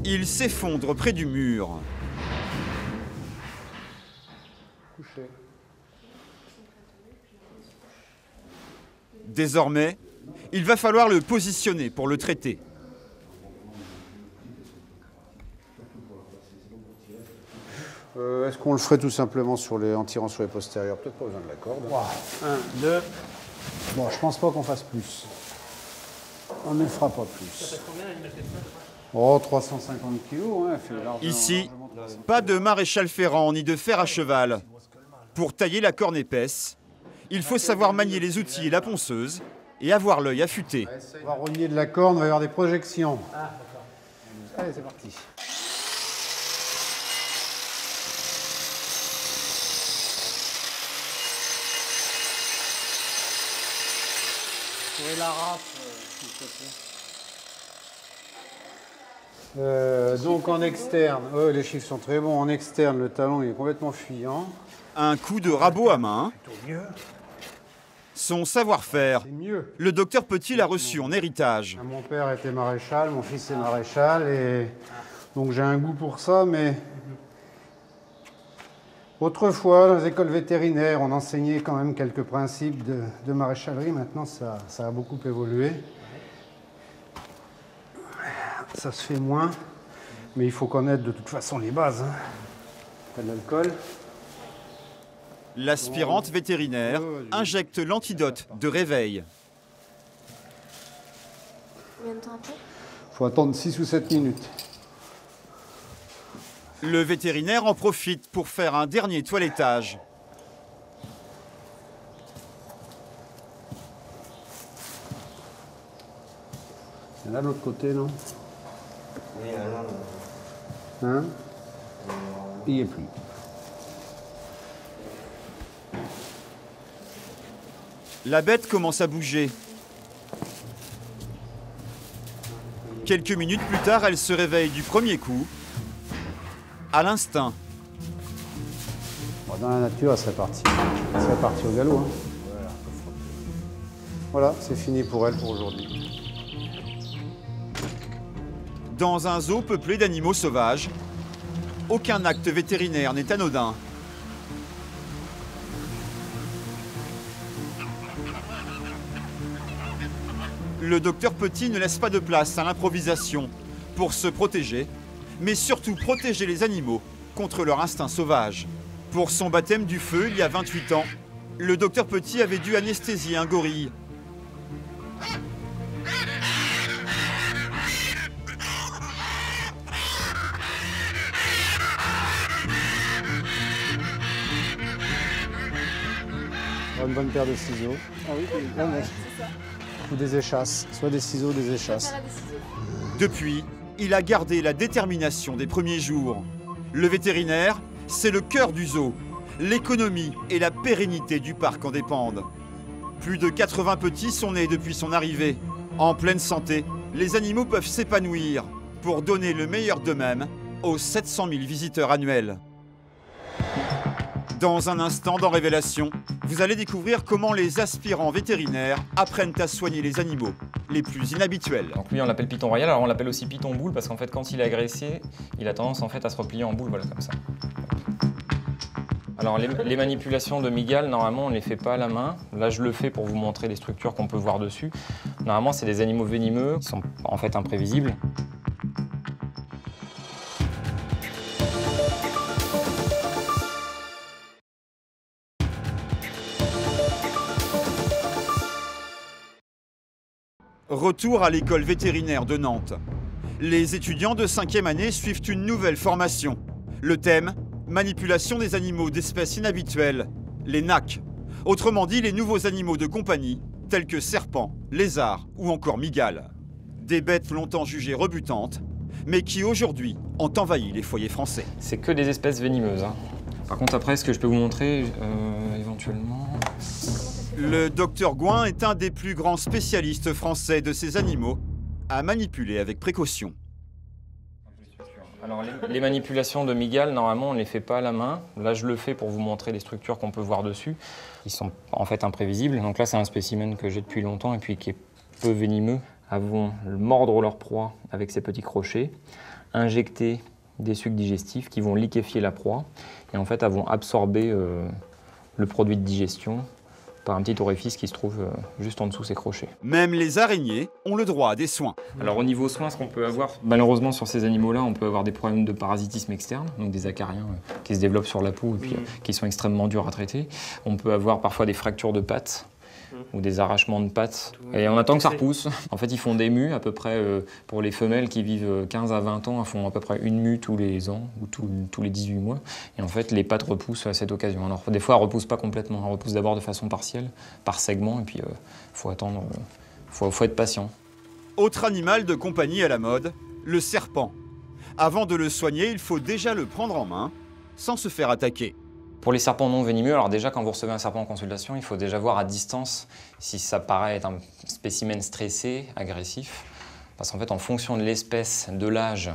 Il s'effondre près du mur. Couché. Désormais, il va falloir le positionner pour le traiter. Est-ce qu'on le ferait tout simplement en tirant sur les postérieurs? Peut-être pas besoin de la corde. 1, 2. Bon, je pense pas qu'on fasse plus. On ne fera pas plus. Ça fait combien l'animal comme ça? Oh, 350 kilos, hein, fait largement. Ici, pas de maréchal ferrant ni de fer à cheval. Pour tailler la corne épaisse, il faut savoir manier les outils et la ponceuse et avoir l'œil affûté. On va relier de la corne, on va y avoir des projections. Ah, d'accord. Allez, c'est parti. La râpe, s'il te plaît. Donc en externe, les chiffres sont très bons. En externe, le talon il est complètement fuyant. Un coup de rabot à main. Son savoir-faire, le docteur Petit l'a reçu en héritage. Mon père était maréchal, mon fils est maréchal, et donc j'ai un goût pour ça, mais autrefois, dans les écoles vétérinaires, on enseignait quand même quelques principes de maréchalerie. Maintenant, ça a beaucoup évolué. Ça se fait moins, mais il faut connaître de toute façon les bases. Pas de l'alcool. L'aspirante vétérinaire injecte l'antidote de réveil. Combien de temps après? Il faut attendre 6 ou 7 minutes. Le vétérinaire en profite pour faire un dernier toilettage. Il y en a de l'autre côté, non? Oui, non. Hein? Il n'y est plus. La bête commence à bouger. Quelques minutes plus tard, elle se réveille du premier coup, à l'instinct. Dans la nature, elle serait partie au galop. Hein. Voilà, c'est fini pour elle pour aujourd'hui. Dans un zoo peuplé d'animaux sauvages, aucun acte vétérinaire n'est anodin. Le docteur Petit ne laisse pas de place à l'improvisation pour se protéger, mais surtout protéger les animaux contre leur instinct sauvage. Pour son baptême du feu, il y a 28 ans, le docteur Petit avait dû anesthésier un gorille. Une bonne paire de ciseaux. Ah oui, Ou des échasses, soit des ciseaux, des échasses. Depuis, il a gardé la détermination des premiers jours. Le vétérinaire, c'est le cœur du zoo. L'économie et la pérennité du parc en dépendent. Plus de 80 petits sont nés depuis son arrivée. En pleine santé, les animaux peuvent s'épanouir pour donner le meilleur d'eux-mêmes aux 700 000 visiteurs annuels. Dans un instant dans Révélation, vous allez découvrir comment les aspirants vétérinaires apprennent à soigner les animaux les plus inhabituels. Donc lui on l'appelle python royal, alors on l'appelle aussi python boule parce qu'en fait quand il est agressé, il a tendance en fait à se replier en boule, voilà comme ça. Alors les manipulations de mygale, normalement on ne les fait pas à la main. Là je le fais pour vous montrer les structures qu'on peut voir dessus. Normalement c'est des animaux venimeux, qui sont en fait imprévisibles. Retour à l'école vétérinaire de Nantes. Les étudiants de 5e année suivent une nouvelle formation. Le thème, manipulation des animaux d'espèces inhabituelles, les NAC. Autrement dit, les nouveaux animaux de compagnie, tels que serpents, lézards ou encore mygales. Des bêtes longtemps jugées rebutantes, mais qui aujourd'hui ont envahi les foyers français. C'est que des espèces venimeuses. Hein. Par contre après, ce que je peux vous montrer éventuellement... Le docteur Gouin est un des plus grands spécialistes français de ces animaux, à manipuler avec précaution. Alors les manipulations de mygale, normalement on ne les fait pas à la main. Là je le fais pour vous montrer les structures qu'on peut voir dessus. Ils sont en fait imprévisibles. Donc là c'est un spécimen que j'ai depuis longtemps et puis qui est peu venimeux. Elles vont mordre leur proie avec ces petits crochets, injecter des sucs digestifs qui vont liquéfier la proie et en fait elles vont absorber le produit de digestion par un petit orifice qui se trouve juste en dessous ces crochets. Même les araignées ont le droit à des soins. Alors au niveau soins, ce qu'on peut avoir, malheureusement sur ces animaux-là, on peut avoir des problèmes de parasitisme externe, donc des acariens qui se développent sur la peau et puis qui sont extrêmement durs à traiter. On peut avoir parfois des fractures de pattes ou des arrachements de pattes. Et on attend que ça repousse. En fait, ils font des mues à peu près, pour les femelles qui vivent 15 à 20 ans, elles font à peu près une mue tous les ans ou tous les 18 mois. Et en fait, les pattes repoussent à cette occasion. Alors des fois, elles ne repoussent pas complètement. Elles repoussent d'abord de façon partielle, par segment, et puis faut attendre, faut être patient. Autre animal de compagnie à la mode, le serpent. Avant de le soigner, il faut déjà le prendre en main, sans se faire attaquer. Pour les serpents non venimeux, alors déjà quand vous recevez un serpent en consultation, il faut déjà voir à distance si ça paraît être un spécimen stressé, agressif. Parce qu'en fait, en fonction de l'espèce, de l'âge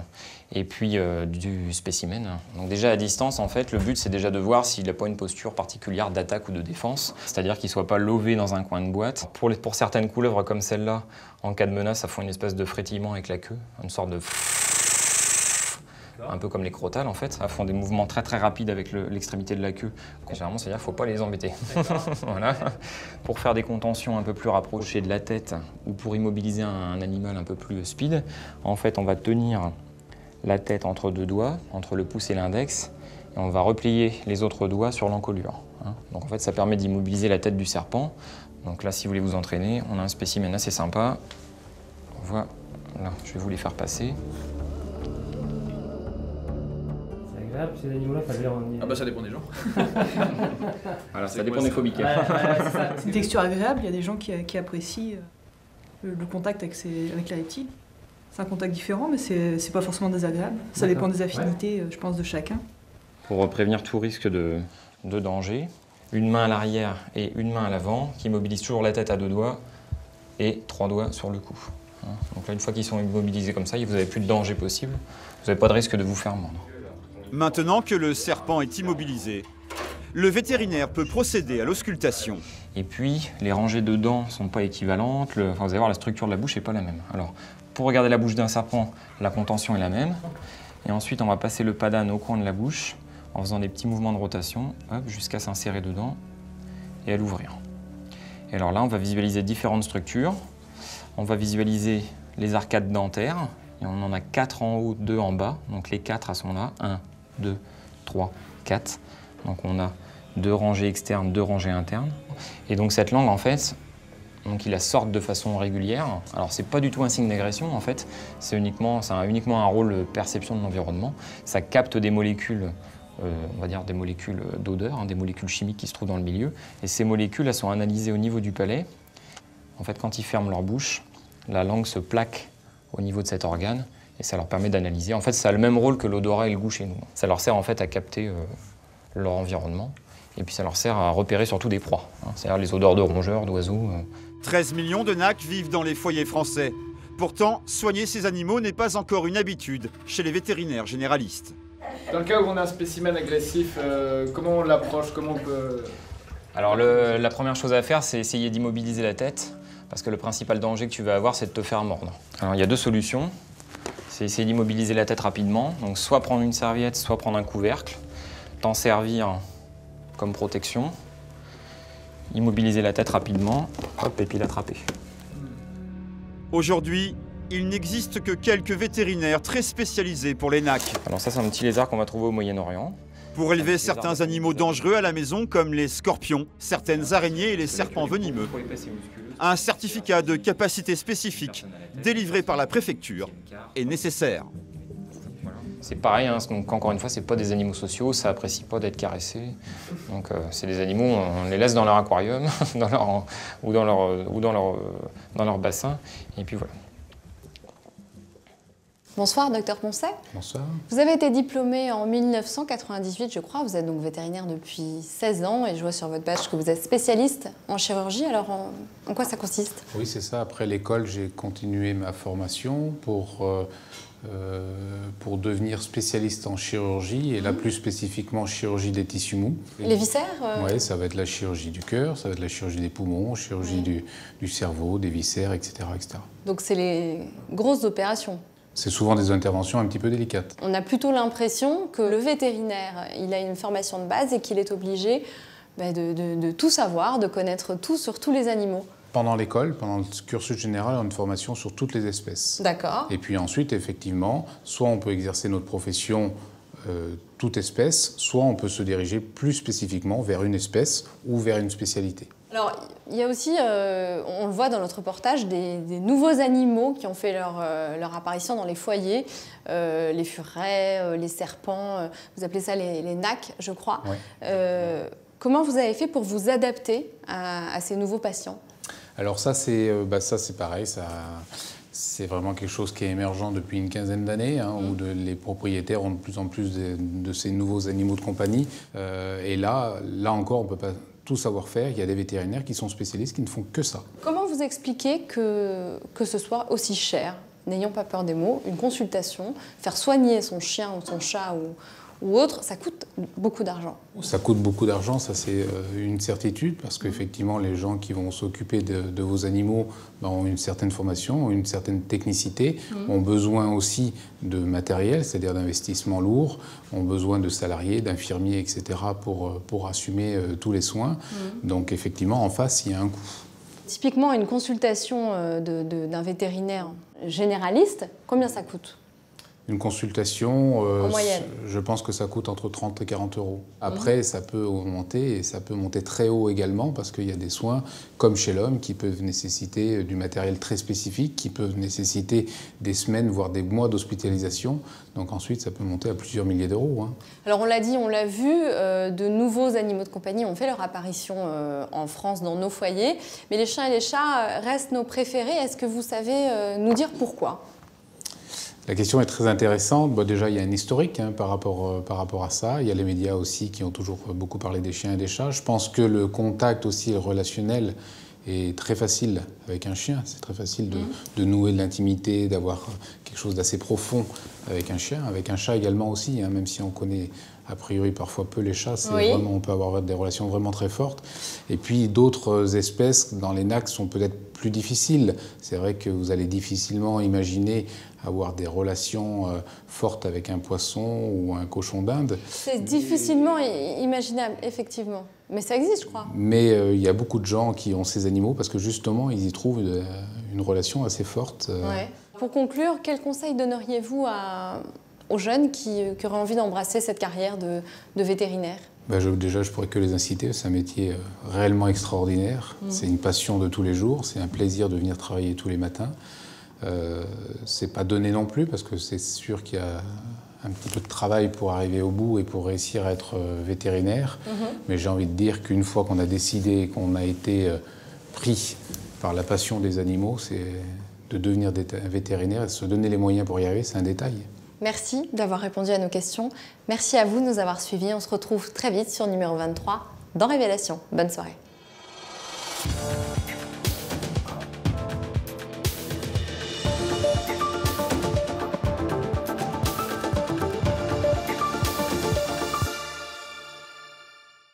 et puis du spécimen, donc déjà à distance, en fait, le but c'est déjà de voir s'il n'a pas une posture particulière d'attaque ou de défense, c'est-à-dire qu'il ne soit pas lové dans un coin de boîte. Pour certaines couleuvres comme celle-là, en cas de menace, ça fait une espèce de frétillement avec la queue, une sorte de... un peu comme les crotales en fait, elles font des mouvements très très rapides avec l'extrémité de la queue. Généralement, c'est-à-dire qu'il ne faut pas les embêter. Voilà. Pour faire des contentions un peu plus rapprochées de la tête ou pour immobiliser un animal un peu plus speed, en fait, on va tenir la tête entre deux doigts, entre le pouce et l'index, et on va replier les autres doigts sur l'encolure. Donc en fait, ça permet d'immobiliser la tête du serpent. Donc là, si vous voulez vous entraîner, on a un spécimen assez sympa. Voilà, je vais vous les faire passer. Ces animaux-là, Ah bah ça dépend des gens. Voilà, ça dépend des phobiques. C'est une texture agréable, il y a des gens qui apprécient le contact avec la reptile. C'est un contact différent, mais c'est pas forcément désagréable. Ça dépend des affinités, je pense, de chacun. Pour prévenir tout risque de danger, une main à l'arrière et une main à l'avant qui mobilisent toujours la tête à deux doigts et 3 doigts sur le cou. Donc là, une fois qu'ils sont immobilisés comme ça, vous n'avez plus de danger possible. Vous n'avez pas de risque de vous faire mordre. Maintenant que le serpent est immobilisé, le vétérinaire peut procéder à l'auscultation. Et puis, les rangées de dents ne sont pas équivalentes. Vous allez voir, la structure de la bouche n'est pas la même. Alors, pour regarder la bouche d'un serpent, la contention est la même. Et ensuite, on va passer le padane au coin de la bouche en faisant des petits mouvements de rotation jusqu'à s'insérer dedans et à l'ouvrir. Et alors là, on va visualiser différentes structures. On va visualiser les arcades dentaires. Et on en a 4 en haut, 2 en bas. Donc les 4 à sont là. 1, 2, 3, 4. Donc on a 2 rangées externes, 2 rangées internes. Et donc cette langue, en fait, donc ils la sortent de façon régulière. Alors c'est pas du tout un signe d'agression, en fait. Ça a uniquement un rôle de perception de l'environnement. Ça capte des molécules, on va dire des molécules d'odeur, des molécules chimiques qui se trouvent dans le milieu. Et ces molécules, elles sont analysées au niveau du palais. En fait, quand ils ferment leur bouche, la langue se plaque au niveau de cet organe et ça leur permet d'analyser. En fait, ça a le même rôle que l'odorat et le goût chez nous. Ça leur sert en fait à capter leur environnement et puis ça leur sert à repérer surtout des proies, c'est-à-dire les odeurs de rongeurs, d'oiseaux. 13 millions de NAC vivent dans les foyers français. Pourtant, soigner ces animaux n'est pas encore une habitude chez les vétérinaires généralistes. Dans le cas où on a un spécimen agressif, comment on l'approche, comment on peut... Alors la première chose à faire, c'est essayer d'immobiliser la tête. Parce que le principal danger que tu vas avoir, c'est de te faire mordre. Alors il y a 2 solutions. C'est essayer d'immobiliser la tête rapidement. Donc soit prendre une serviette, soit prendre un couvercle. T'en servir comme protection. Immobiliser la tête rapidement. Hop, et puis l'attraper. Aujourd'hui, il n'existe que quelques vétérinaires très spécialisés pour les NAC. Alors ça, c'est un petit lézard qu'on va trouver au Moyen-Orient. Pour élever certains animaux dangereux à la maison, comme les scorpions, certaines araignées et les serpents venimeux. Un certificat de capacité spécifique, délivré par la préfecture, est nécessaire. C'est pareil, donc encore une fois, c'est pas des animaux sociaux, ça apprécie pas d'être caressé. Donc c'est des animaux, on les laisse dans leur aquarium, ou dans leur bassin, et puis voilà. Bonsoir, docteur Poncet. Bonsoir. Vous avez été diplômé en 1998, je crois. Vous êtes donc vétérinaire depuis 16 ans et je vois sur votre badge que vous êtes spécialiste en chirurgie. Alors, en quoi ça consiste? Oui, c'est ça. Après l'école, j'ai continué ma formation pour devenir spécialiste en chirurgie et là, plus spécifiquement, chirurgie des tissus mous. Les viscères Oui, ça va être la chirurgie du cœur, ça va être la chirurgie des poumons, chirurgie du cerveau, des viscères, etc., etc. Donc, c'est les grosses opérations. C'est souvent des interventions un petit peu délicates. On a plutôt l'impression que le vétérinaire, il a une formation de base et qu'il est obligé de tout savoir, de connaître tout sur tous les animaux. Pendant l'école, pendant le cursus général, on a une formation sur toutes les espèces. D'accord. Et puis ensuite, effectivement, soit on peut exercer notre profession toute espèce, soit on peut se diriger plus spécifiquement vers une espèce ou vers une spécialité. Alors, il y a aussi, on le voit dans notre reportage, des nouveaux animaux qui ont fait leur apparition dans les foyers, les furets, les serpents, vous appelez ça les NAC, je crois. Ouais. Comment vous avez fait pour vous adapter à ces nouveaux patients? Alors ça, c'est pareil, c'est vraiment quelque chose qui est émergent depuis une quinzaine d'années, où les propriétaires ont de plus en plus de ces nouveaux animaux de compagnie. Et là encore, on ne peut pas tout savoir faire. Il y a des vétérinaires qui sont spécialistes, qui ne font que ça. Comment vous expliquez que ce soit aussi cher n'ayons pas peur des mots, une consultation, faire soigner son chien ou son chat ou autre, ça coûte beaucoup d'argent. Ça coûte beaucoup d'argent, ça c'est une certitude, parce qu'effectivement les gens qui vont s'occuper de vos animaux ont une certaine formation, ont une certaine technicité, ont besoin aussi de matériel, c'est-à-dire d'investissements lourds, ont besoin de salariés, d'infirmiers, etc. pour assumer tous les soins. Donc effectivement en face il y a un coût. Typiquement une consultation d'un vétérinaire généraliste, combien ça coûte ? Une consultation, en moyenne. Je pense que ça coûte entre 30 et 40 euros. Après, ça peut augmenter et ça peut monter très haut également parce qu'il y a des soins, comme chez l'homme, qui peuvent nécessiter du matériel très spécifique, qui peuvent nécessiter des semaines, voire des mois d'hospitalisation. Donc ensuite, ça peut monter à plusieurs milliers d'euros. Alors on l'a dit, on l'a vu, de nouveaux animaux de compagnie ont fait leur apparition en France dans nos foyers. Mais les chiens et les chats restent nos préférés. Est-ce que vous savez nous dire pourquoi ? La question est très intéressante. Bon, déjà, il y a un historique par rapport à ça. Il y a les médias aussi qui ont toujours beaucoup parlé des chiens et des chats. Je pense que le contact aussi relationnel est très facile avec un chien. C'est très facile de nouer de l'intimité, d'avoir quelque chose d'assez profond avec un chien. Avec un chat également aussi, même si on connaît a priori parfois peu les chats, vraiment, on peut avoir des relations vraiment très fortes. Et puis d'autres espèces dans les nacs sont peut-être plus difficiles. C'est vrai que vous allez difficilement imaginer avoir des relations fortes avec un poisson ou un cochon d'Inde. C'est difficilement imaginable, effectivement. Mais ça existe, je crois. Mais il y a beaucoup de gens qui ont ces animaux parce que justement, ils y trouvent une relation assez forte. Ouais. Pour conclure, quel conseil donneriez-vous aux jeunes qui auraient envie d'embrasser cette carrière de vétérinaire ? Déjà, je pourrais que les inciter. C'est un métier réellement extraordinaire. C'est une passion de tous les jours. C'est un plaisir de venir travailler tous les matins. C'est pas donné non plus parce que c'est sûr qu'il y a un petit peu de travail pour arriver au bout et pour réussir à être vétérinaire. Mais j'ai envie de dire qu'une fois qu'on a décidé, qu'on a été pris par la passion des animaux, c'est de devenir vétérinaire et de se donner les moyens pour y arriver, c'est un détail. Merci d'avoir répondu à nos questions. Merci à vous de nous avoir suivis. On se retrouve très vite sur numéro 23 dans Révélation. Bonne soirée.